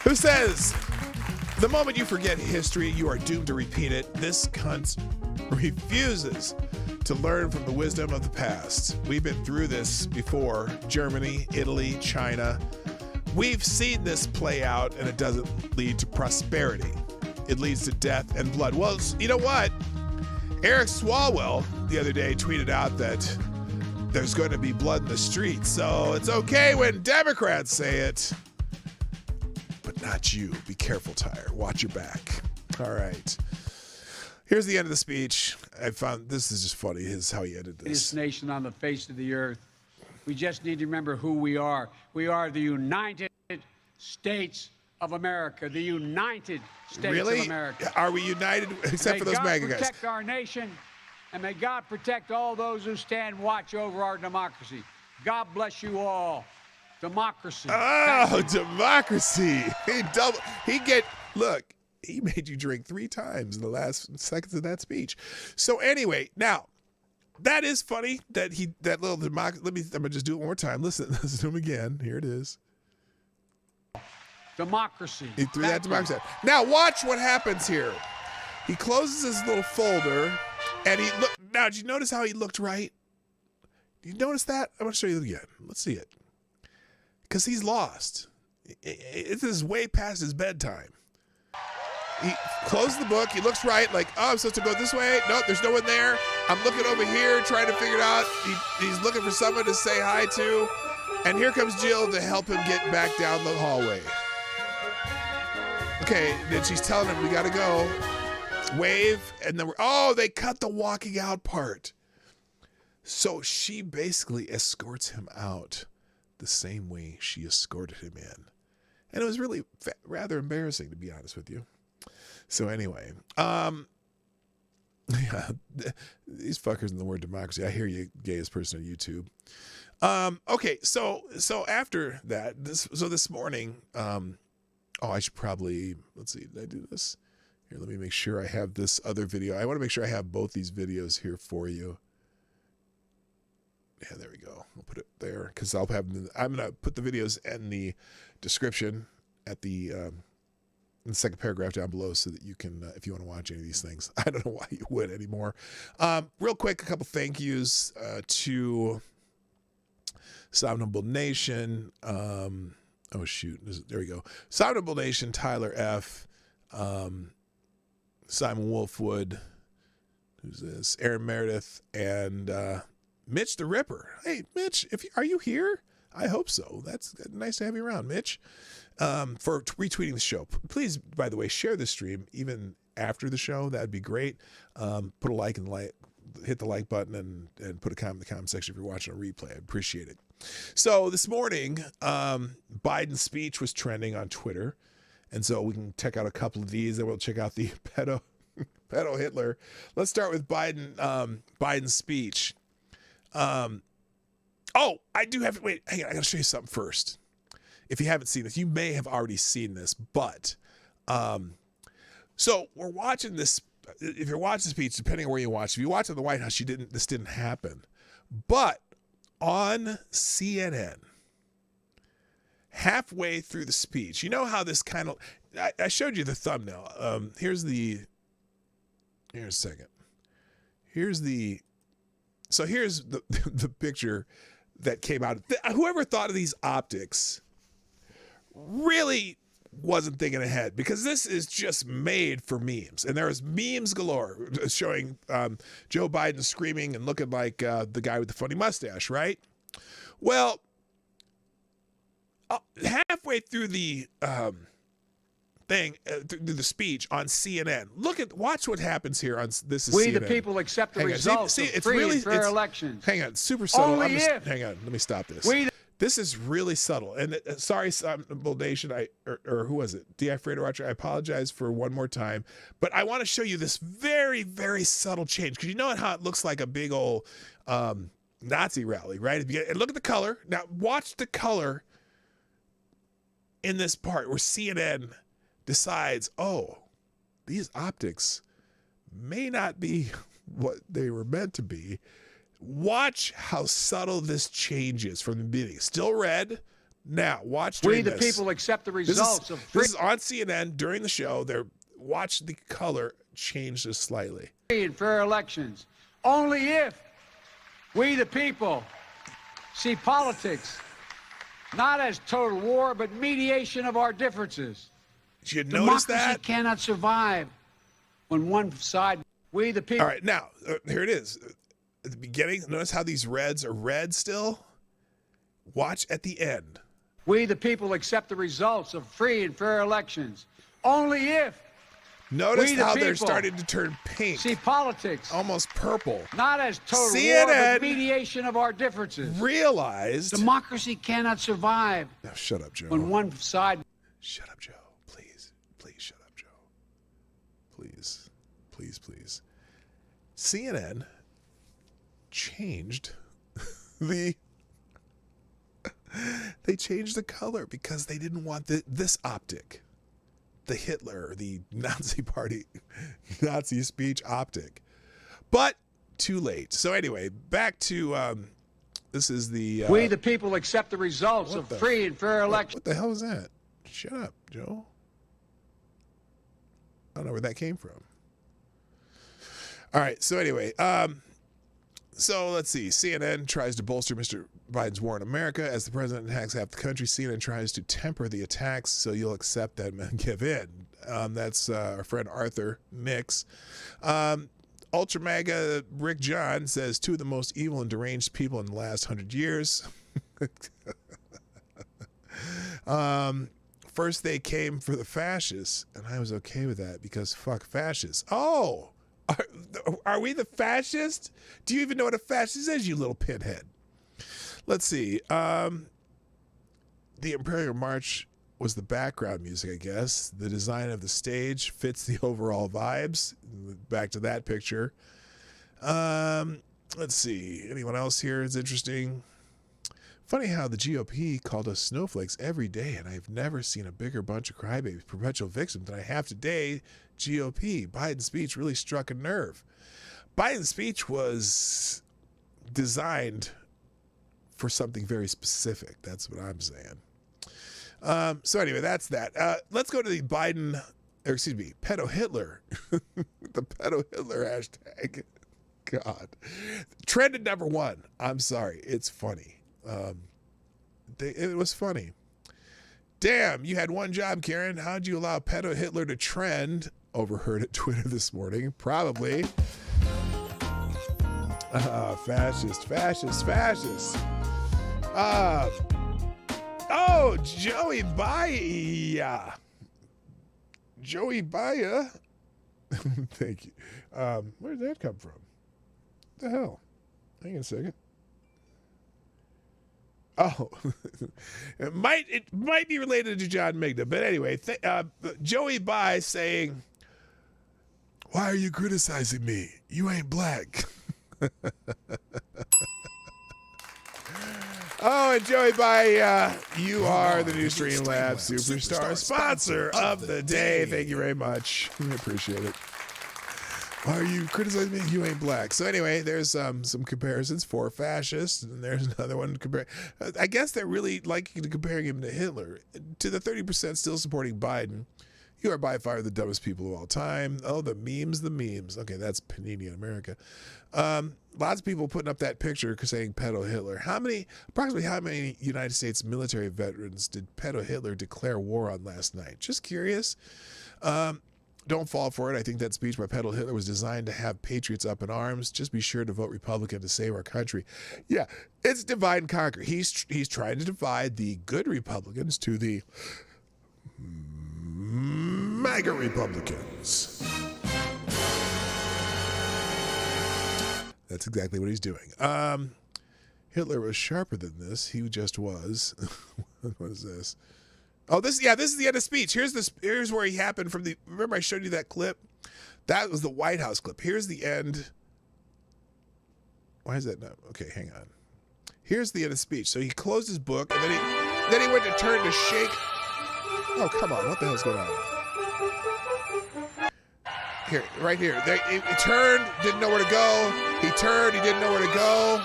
Who says, the moment you forget history, you are doomed to repeat it. This cunt refuses to learn from the wisdom of the past. We've been through this before. Germany, Italy, China. We've seen this play out, and it doesn't lead to prosperity. It leads to death and blood. Well, you know what? Eric Swalwell the other day tweeted out that there's going to be blood in the streets, so it's okay when Democrats say it, but not you. Be careful, Tyre. Watch your back. All right. Here's the end of the speech. I found this is just funny. Is how he ended this. Nation on the face of the earth. We just need to remember who we are. We are the United States of America. The United States of America. Are we united except for those MAGA guys? May God protect our nation, and may God protect all those who stand watch over our democracy. God bless you all. Democracy. Oh, democracy. Look, he made you drink 3 times in the last seconds of that speech. So anyway, now, that is funny that little democracy. I'm going to just do it one more time. Listen to him again. Here it is. Democracy. He threw that democracy out. Now watch what happens here. He closes his little folder, and now, did you notice how he looked right? Did you notice that? I'm going to show you again. Let's see it. Because he's lost. This is way past his bedtime. He closed the book. He looks right, like, oh, I'm supposed to go this way. Nope, there's no one there. I'm looking over here, trying to figure it out. He's looking for someone to say hi to. And here comes Jill to help him get back down the hallway. Okay, then she's telling him, we got to go. Wave. And then they cut the walking out part. So she basically escorts him out the same way she escorted him in. And it was really rather embarrassing, to be honest with you. So anyway, yeah, these fuckers in the word democracy. I hear you, gayest person on YouTube. Okay, so after that, this morning, I should probably, let's see, did I do this? Here, let me make sure I have this other video. I want to make sure I have both these videos here for you. Yeah, there we go. I'll put it there because I'm going to put the videos in the description at the in the second paragraph down below so that you can, if you want to watch any of these things. I don't know why you would anymore. Real quick, a couple thank yous to Soundable Nation. Oh, shoot. There we go. Soundable Nation, Tyler F., Simon Wolfwood, who's this? Aaron Meredith, and Mitch the Ripper. Hey, Mitch, are you here? I hope so. That's nice to have you around, Mitch. For retweeting the show. Please, by the way, share the stream even after the show. That'd be great. Put a like and hit the like button and put a comment in the comment section if you're watching a replay. I'd appreciate it. So this morning, Biden's speech was trending on Twitter. And so we can check out a couple of these. Then we'll check out the pedo Hitler. Let's start with Biden's speech. I do have to wait. Hang on, I got to show you something first. If you haven't seen this, you may have already seen this, but so we're watching this. If you're watching the speech, depending on where you watch, if you watch it in the White House, this didn't happen. But on CNN, halfway through the speech, you know how this kind of, I showed you the thumbnail. Here's a second. Here's the picture that came out. Whoever thought of these optics really wasn't thinking ahead, because this is just made for memes. And there's memes galore showing Joe Biden screaming and looking like the guy with the funny mustache, right? Well, halfway through the thing through the speech on CNN. Watch what happens here on this is We CNN. the people accept the results of it's free really, and fair it's, elections. Hang on, super subtle. Only if. Hang on, let me stop this. We This is really subtle. And sorry, Nation, or who was it? D.I. Frater Watcher, I apologize for one more time. But I want to show you this very, very subtle change. Because you know how it looks like a big old Nazi rally, right? And look at the color. Now, watch the color in this part where CNN decides, oh, these optics may not be what they were meant to be. Watch how subtle this changes from the beginning. Still red. Now, watch during We the this. people accept the results of free. This is on CNN during the show. Watch the color change just slightly. Free and fair elections. Only if we the people see politics not as total war, but mediation of our differences. Did you notice that? Democracy cannot survive when one side, we the people. All right, now, here it is. At the beginning, notice how these reds are red still? Watch at the end. We the people accept the results of free and fair elections. Only if. Notice how they're people starting to turn pink. See politics. Almost purple. Not as total CNN war, but mediation of our differences. Realized. Democracy cannot survive. Now, shut up, Joe. When one side. Shut up, Joe. Please. Please shut up, Joe. Please. Please, please. CNN changed they changed the color because they didn't want this optic. The Hitler, the Nazi party, Nazi speech optic. But too late. So anyway, back to this is the we the people accept the results of free and fair elections. What the hell is that? Shut up, Joe. I don't know where that came from. All right, so anyway, so let's see. CNN tries to bolster Mr. Biden's war in America. As the president attacks half the country, CNN tries to temper the attacks so you'll accept them and give in. That's our friend Arthur Mix. Ultra MAGA Rick John says 2 of the most evil and deranged people in the last 100 years. First they came for the fascists, and I was okay with that because fuck fascists. Oh! Are we the fascists? Do you even know what a fascist is, you little pinhead? Let's see. The Imperial March was the background music, I guess. The design of the stage fits the overall vibes. Back to that picture. Let's see. Anyone else here is interesting? Funny how the GOP called us snowflakes every day, and I've never seen a bigger bunch of crybabies, perpetual victims than I have today. GOP. Biden's speech really struck a nerve. Biden's speech was designed for something very specific. That's what I'm saying. So anyway, that's that. Let's go to the Biden, or excuse me, pedo Hitler. The pedo Hitler hashtag. God. Trended number 1. I'm sorry. It's funny. It was funny. Damn, you had one job, Karen. How'd you allow pedo Hitler to trend? Overheard at Twitter this morning. Probably. Fascist. Oh, Joey Baya. Joey Baya. Thank you. Where did that come from? What the hell? Hang on a second. Oh, it might be related to John Migda, but anyway, Joey Bye saying, "Why are you criticizing me? You ain't black." Oh, and Joey Bye, you are the new Streamlab Superstar sponsor of the day. Thank you very much. I appreciate it. Why are you criticizing me? You ain't black. So anyway, there's some comparisons for fascists, and there's another one to compare. I guess they're really liking to comparing him to Hitler. To the 30% still supporting Biden, you are by far the dumbest people of all time. Oh, the memes. Okay, that's Panini in America. Lots of people putting up that picture saying pedo Hitler. Approximately how many United States military veterans did pedo Hitler declare war on last night? Just curious. Don't fall for it. I think that speech by pedo Hitler was designed to have patriots up in arms. Just be sure to vote Republican to save our country. Yeah, it's divide and conquer. He's trying to divide the good Republicans to the MAGA Republicans. That's exactly what he's doing. Hitler was sharper than this. He just was. What is this? Oh, this is the end of speech. Here's where he happened from the. Remember, I showed you that clip. That was the White House clip. Here's the end. Why is that not? Okay, hang on. Here's the end of speech. So he closed his book, and then he went to turn to shake. Oh, come on! What the hell's going on? Here, right here. He turned, didn't know where to go. He turned, he didn't know where to go,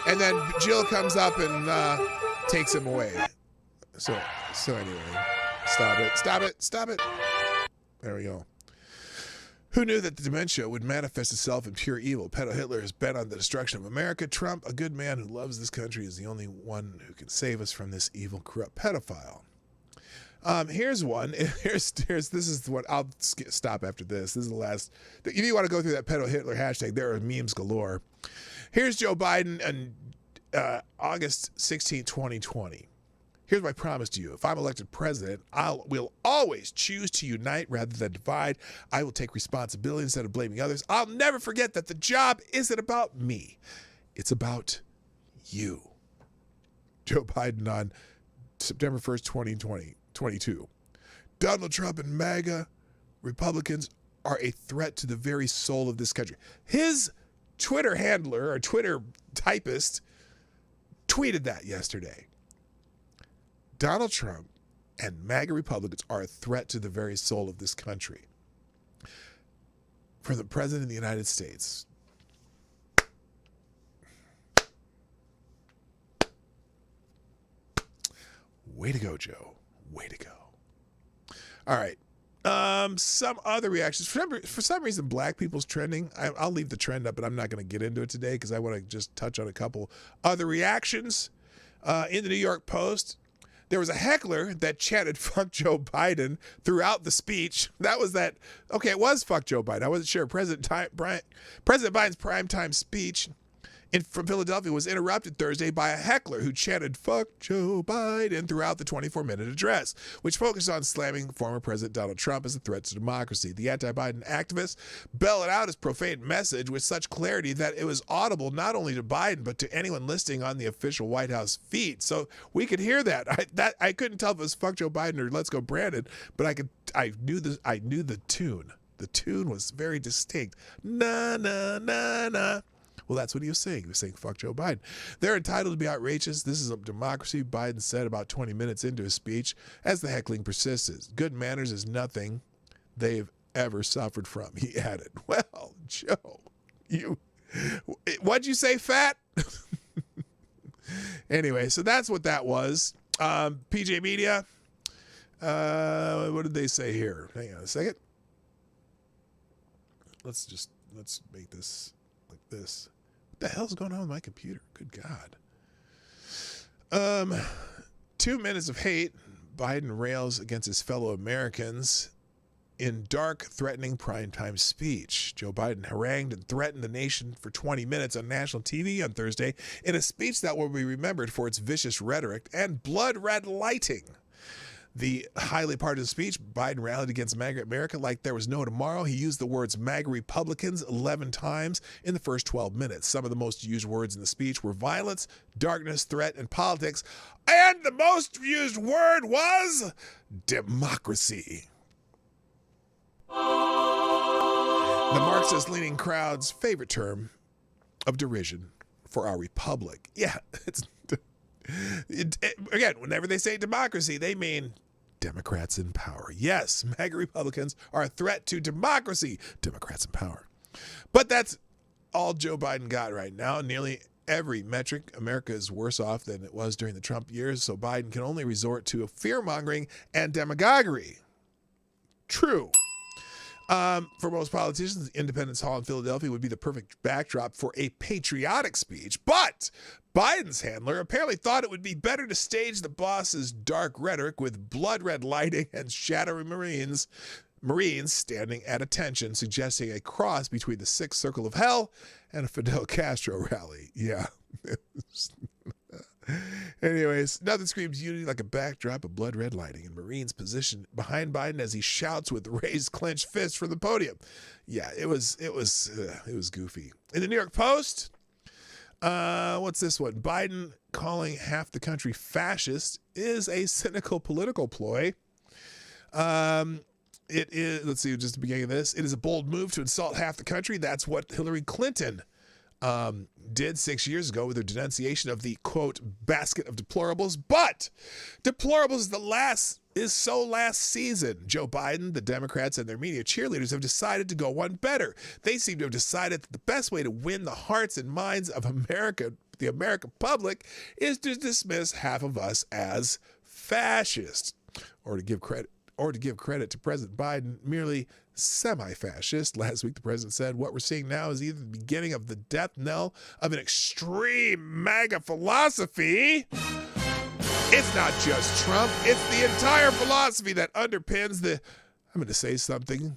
and then Jill comes up and takes him away. So anyway, stop it. There we go. Who knew that the dementia would manifest itself in pure evil? Pedo Hitler is bent on the destruction of America. Trump, a good man who loves this country, is the only one who can save us from this evil, corrupt pedophile. Here's one. This is what I'll stop after this. This is the last. If you want to go through that Pedo Hitler hashtag, there are memes galore. Here's Joe Biden on August 16, 2020. Here's my promise to you. If I'm elected president, we'll always choose to unite rather than divide. I will take responsibility instead of blaming others. I'll never forget that the job isn't about me. It's about you. Joe Biden on September 1st, 2022. Donald Trump and MAGA Republicans are a threat to the very soul of this country. His Twitter handler or Twitter typist tweeted that yesterday. Donald Trump and MAGA Republicans are a threat to the very soul of this country. From the President of the United States. Way to go, Joe. Way to go. All right. Some other reactions. For some reason, black people's trending. I'll leave the trend up, but I'm not going to get into it today because I want to just touch on a couple other reactions. In the New York Post, there was a heckler that chanted "fuck Joe Biden" throughout the speech. That was that. Okay, it was "fuck Joe Biden." I wasn't sure. President Biden's primetime speech from Philadelphia was interrupted Thursday by a heckler who chanted "fuck Joe Biden" throughout the 24-minute address, which focused on slamming former President Donald Trump as a threat to democracy. The anti-Biden activist bellowed out his profane message with such clarity that it was audible not only to Biden but to anyone listening on the official White House feed. So we could hear that. I couldn't tell if it was "fuck Joe Biden" or "let's go Brandon," but I knew the tune. The tune was very distinct. Na na na na. Well, that's what he was saying. He was saying, "fuck Joe Biden." They're entitled to be outrageous. This is a democracy, Biden said about 20 minutes into his speech, as the heckling persisted. Good manners is nothing they've ever suffered from, he added. Well, Joe, what'd you say, fat? Anyway, so that's what that was. PJ Media, what did they say here? Hang on a second. Let's make this like this. What the hell's going on with my computer? Good God. 2 minutes of hate. Biden rails against his fellow Americans in dark, threatening primetime speech. Joe Biden harangued and threatened the nation for 20 minutes on national TV on Thursday in a speech that will be remembered for its vicious rhetoric and blood-red lighting. The highly partisan speech, Biden rallied against MAGA America like there was no tomorrow. He used the words MAGA Republicans 11 times in the first 12 minutes. Some of the most used words in the speech were violence, darkness, threat, and politics. And the most used word was democracy. The Marxist-leaning crowd's favorite term of derision for our republic. Yeah, again, whenever they say democracy, they mean Democrats in power. Yes, MAGA Republicans are a threat to democracy. Democrats in power. But that's all Joe Biden got right now. Nearly every metric, America is worse off than it was during the Trump years, so Biden can only resort to fear-mongering and demagoguery. True. For most politicians, Independence Hall in Philadelphia would be the perfect backdrop for a patriotic speech. But Biden's handler apparently thought it would be better to stage the boss's dark rhetoric with blood-red lighting and shadowy Marines standing at attention, suggesting a cross between the Sixth Circle of Hell and a Fidel Castro rally. Yeah. Anyways, nothing screams unity like a backdrop of blood red lighting and Marines positioned behind Biden as he shouts with raised clenched fists from the podium. Yeah, it was goofy. In the New York Post, what's this one? Biden calling half the country fascist is a cynical political ploy. It is, let's see, just the beginning of this. It is a bold move to insult half the country. That's what Hillary Clinton did 6 years ago with her denunciation of the, quote, basket of deplorables. But deplorables is so last season. Joe Biden, the Democrats, and their media cheerleaders have decided to go one better. They seem to have decided that the best way to win the hearts and minds of America, the American public, is to dismiss half of us as fascist, or to give credit to President Biden, merely semi-fascist. Last week, the president said, what we're seeing now is either the beginning of the death knell of an extreme MAGA philosophy. It's not just Trump. It's the entire philosophy that underpins I'm going to say something.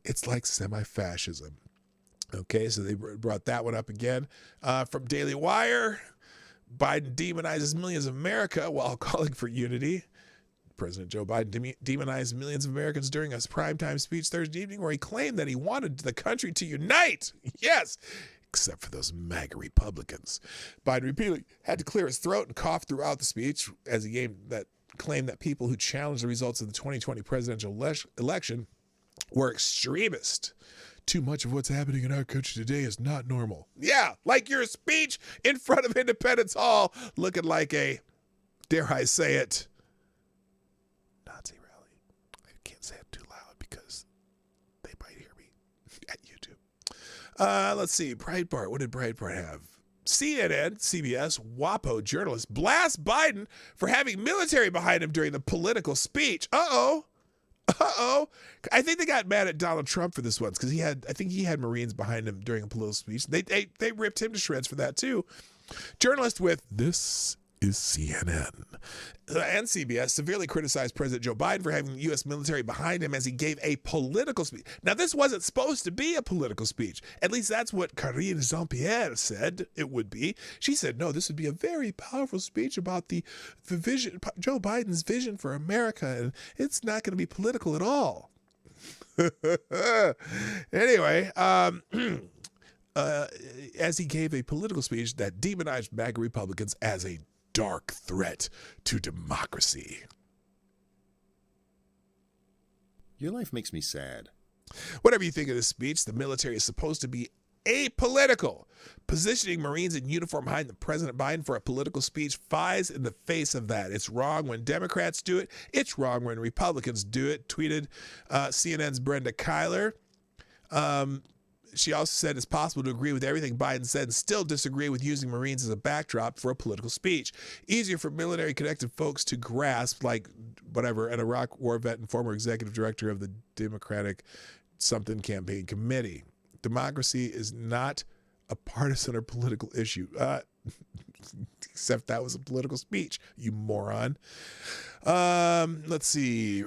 It's like semi-fascism. Okay, so they brought that one up again. From Daily Wire, Biden demonizes millions of America while calling for unity. President Joe Biden demonized millions of Americans during a primetime speech Thursday evening where he claimed that he wanted the country to unite. Yes, except for those MAGA Republicans. Biden repeatedly had to clear his throat and cough throughout the speech as he claimed that people who challenged the results of the 2020 presidential election were extremists. Too much of what's happening in our country today is not normal. Yeah, like your speech in front of Independence Hall looking like a, dare I say it, Nazi rally. I can't say it too loud because they might hear me at YouTube. Let's see. Breitbart. What did Breitbart have? CNN, CBS, WAPO journalist blast Biden for having military behind him during the political speech. Uh-oh. I think they got mad at Donald Trump for this one because I think he had Marines behind him during a political speech. They ripped him to shreds for that too. Journalist with This is CNN and CBS severely criticized President Joe Biden for having the U.S. military behind him as he gave a political speech. Now, this wasn't supposed to be a political speech. At least that's what Karine Jean-Pierre said it would be. She said, no, this would be a very powerful speech about the vision, Joe Biden's vision for America, and it's not going to be political at all. Anyway, as he gave a political speech that demonized MAGA Republicans as a dark threat to democracy. Your life makes me sad. Whatever you think of this speech, the military is supposed to be apolitical. Positioning Marines in uniform behind the President Biden for a political speech flies in the face of that. It's wrong when Democrats do it. It's wrong when Republicans do it, tweeted CNN's Brenda Kyler. She also said it's possible to agree with everything Biden said and still disagree with using Marines as a backdrop for a political speech. Easier for military-connected folks to grasp, like whatever, an Iraq war vet and former executive director of the Democratic something campaign committee. Democracy is not a partisan or political issue. Except that was a political speech, you moron. Let's see.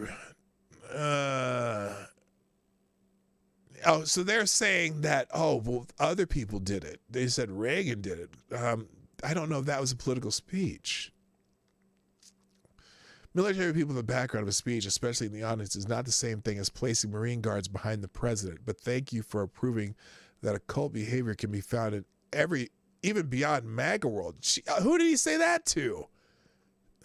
So they're saying that, other people did it. They said Reagan did it. I don't know if that was a political speech. Military people in the background of a speech, especially in the audience, is not the same thing as placing Marine guards behind the president. But thank you for approving that occult behavior can be found in even beyond MAGA world. Who did he say that to?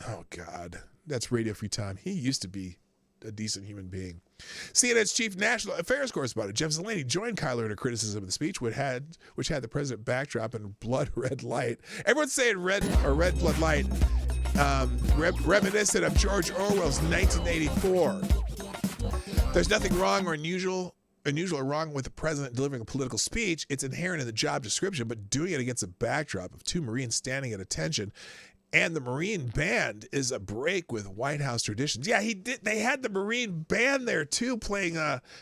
Oh, God. That's Radio Free Time. He used to be a decent human being. CNN's chief national affairs correspondent Jeff Zeleny joined Kyler in her criticism of the speech, which had the president backdrop in blood red light. Everyone's saying red blood light, reminiscent of George Orwell's 1984. There's nothing wrong or unusual or wrong with the president delivering a political speech. It's inherent in the job description, but doing it against a backdrop of two Marines standing at attention and the Marine band is a break with White House traditions. Yeah, he did. They had the Marine band there too, playing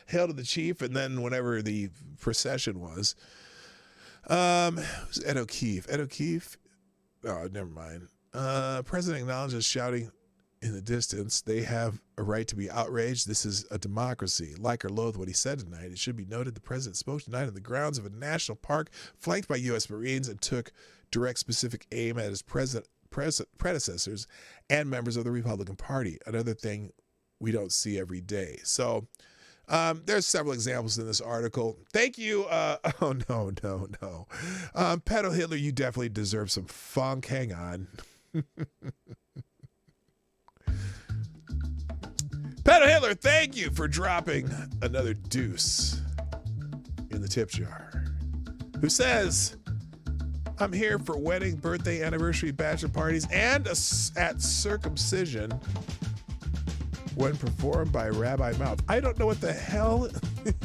"Hail to the Chief," and then whenever the procession was, it was Ed O'Keefe. Ed O'Keefe. Oh, never mind. President acknowledges shouting in the distance, "They have a right to be outraged. This is a democracy." Like or loathe what he said tonight, it should be noted the president spoke tonight on the grounds of a national park flanked by U.S. Marines and took direct specific aim at his predecessors and members of the Republican Party. Another thing we don't see every day. So there's several examples in this article. Thank you. Oh, no. Pedo Hitler, you definitely deserve some funk. Hang on. Pedo Hitler, thank you for dropping another deuce in the tip jar. Who says, I'm here for wedding, birthday, anniversary, bachelor parties, and at circumcision when performed by Rabbi Mouth. I don't know what the hell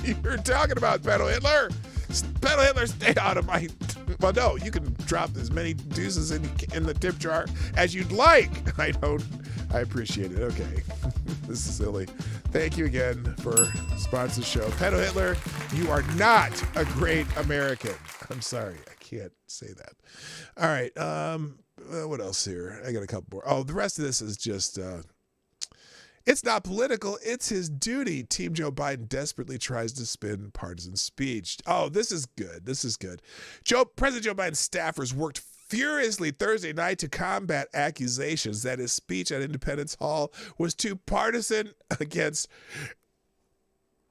you're talking about, Pedo Hitler. Pedo Hitler, stay out of my... Well, no, you can drop as many deuces in the tip jar as you'd like. I appreciate it. Okay. This is silly. Thank you again for sponsoring the show. Pedo Hitler, you are not a great American. I'm sorry. I can't say that. All right. What else here? I got a couple more. Oh, the rest of this is just... It's not political. It's his duty. Team Joe Biden desperately tries to spin partisan speech. Oh, this is good. President Joe Biden's staffers worked furiously Thursday night to combat accusations that his speech at Independence Hall was too partisan against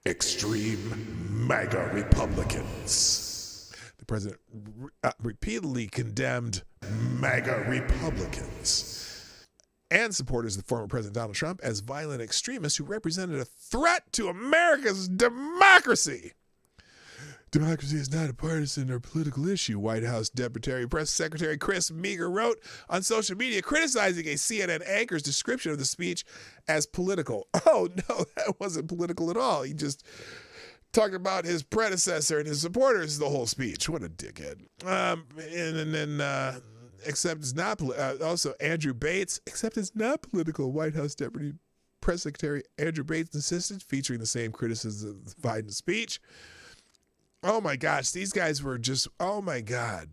extreme MAGA Republicans. The president repeatedly condemned MAGA Republicans and supporters of the former President Donald Trump as violent extremists who represented a threat to America's democracy. Democracy is not a partisan or political issue, White House Deputy Press Secretary Chris Meagher wrote on social media, criticizing a CNN anchor's description of the speech as political. Oh, no, that wasn't political at all. He just talked about his predecessor and his supporters the whole speech. What a dickhead. And then... except it's not also Andrew Bates, except it's not political. White House Deputy Press Secretary Andrew Bates insisted, featuring the same criticism of Biden's speech. Oh my gosh, these guys were just, oh my God.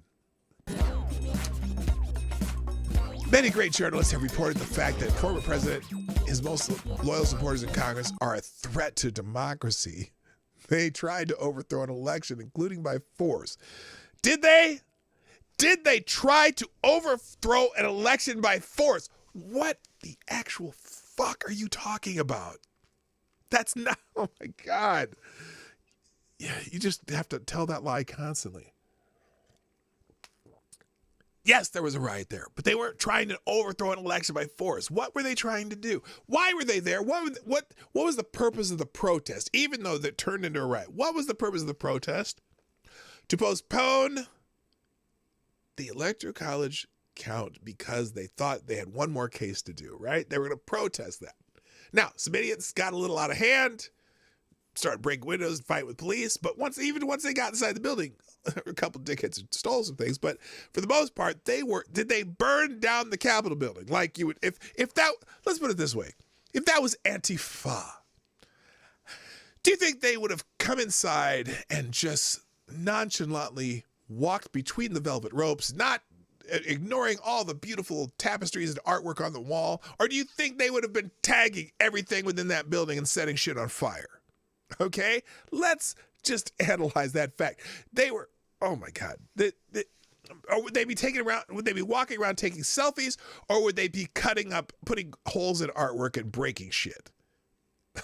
Many great journalists have reported the fact that former president, his most loyal supporters in Congress, are a threat to democracy. They tried to overthrow an election, including by force. Did they? Did they try to overthrow an election by force? What the actual fuck are you talking about? That's not, oh my God. Yeah, you just have to tell that lie constantly. Yes, there was a riot there, but they weren't trying to overthrow an election by force. What were they trying to do? Why were they there? What was the purpose of the protest, even though that turned into a riot? What was the purpose of the protest? To postpone the Electoral College count because they thought they had one more case to do, right? They were going to protest that. Now, some idiots got a little out of hand, started breaking windows and fight with police, but once they got inside the building, a couple of dickheads stole some things, but for the most part, did they burn down the Capitol building? Like you would, if that, let's put it this way, if that was Antifa, do you think they would have come inside and just nonchalantly walked between the velvet ropes, not ignoring all the beautiful tapestries and artwork on the wall? Or do you think they would have been tagging everything within that building and setting shit on fire? Okay, let's just analyze that fact. They were, oh my God, or would they be would they be walking around taking selfies, or would they be cutting up, putting holes in artwork and breaking shit?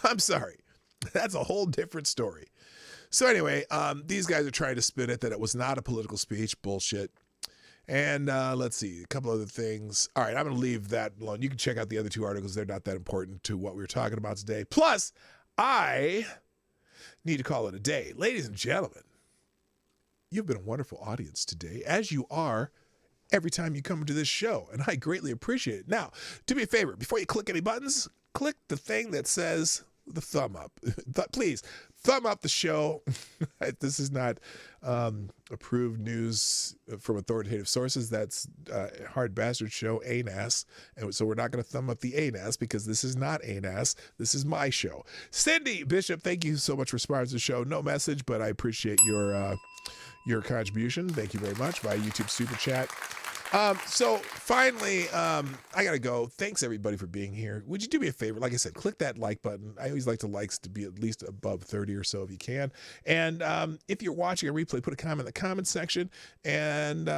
I'm sorry, that's a whole different story. So anyway, these guys are trying to spin it that it was not a political speech. Bullshit. And let's see, a couple other things. All right, I'm going to leave that alone. You can check out the other two articles. They're not that important to what we were talking about today. Plus, I need to call it a day. Ladies and gentlemen, you've been a wonderful audience today, as you are every time you come to this show, and I greatly appreciate it. Now, do me a favor. Before you click any buttons, click the thing that says the thumb up. Please, thumb up the show. This is not approved news from authoritative sources. That's Hard Bastard Show, ANAS. And so we're not going to thumb up the ANAS because this is not ANAS. This is my show. Cindy Bishop, thank you so much for sponsoring the show. No message, but I appreciate your contribution. Thank you very much via YouTube Super Chat. So finally, I gotta go. Thanks everybody for being here. Would you do me a favor? Like I said, click that like button. I always like the likes to be at least above 30 or so if you can. And if you're watching a replay, put a comment in the comment section and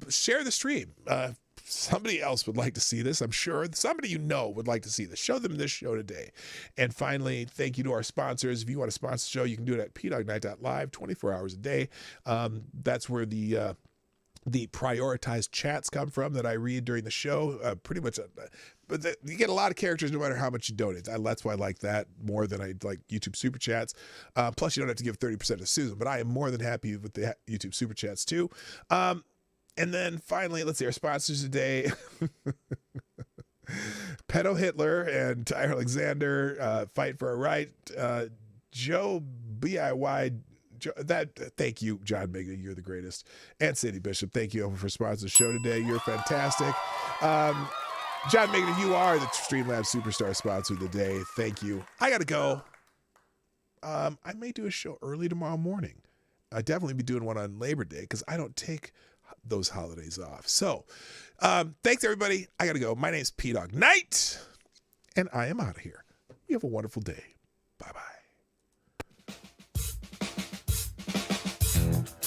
share the stream. somebody else would like to see this. I'm sure somebody you know would like to see this. Show them this show today. And finally, thank you to our sponsors. If you want to sponsor the show, you can do it at pdognight.live, 24 hours a day. That's where the prioritized chats come from that I read during the show. Pretty much, but you get a lot of characters no matter how much you donate. That's why I like that more than I like YouTube Super Chats. Plus, you don't have to give 30% to Susan, but I am more than happy with the YouTube Super Chats too. And then finally, let's see, our sponsors today. Pedo Hitler and Tyre Alexander, Fight for a Right. Joe BIY. Thank you, John Mega. You're the greatest. And Cindy Bishop, thank you for sponsoring the show today. You're fantastic. John Mega, you are the Streamlabs Superstar sponsor of the day. Thank you. I got to go. I may do a show early tomorrow morning. I'll definitely be doing one on Labor Day because I don't take those holidays off. So thanks, everybody. I got to go. My name's P Dog Knight, and I am out of here. You have a wonderful day. Bye-bye.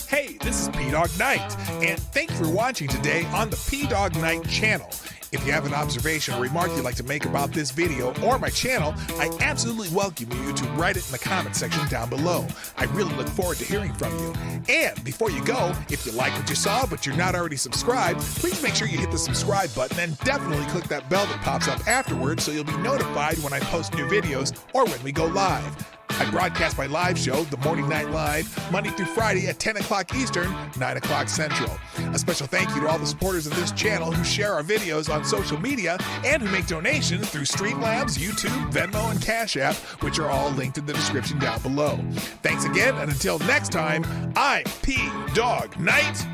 Hey, this is P Dog Knight, and thank you for watching today on the P Dog Knight channel. If you have an observation or remark you'd like to make about this video or my channel, I absolutely welcome you to write it in the comment section down below. I really look forward to hearing from you. And before you go, if you like what you saw but you're not already subscribed, please make sure you hit the subscribe button and definitely click that bell that pops up afterwards so you'll be notified when I post new videos or when we go live. I broadcast my live show, The Morning Night Live, Monday through Friday at 10 o'clock Eastern, 9 o'clock Central. A special thank you to all the supporters of this channel who share our videos on social media and who make donations through Streamlabs, YouTube, Venmo, and Cash App, which are all linked in the description down below. Thanks again, and until next time, I'm P Dog Knight,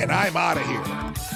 and I'm out of here.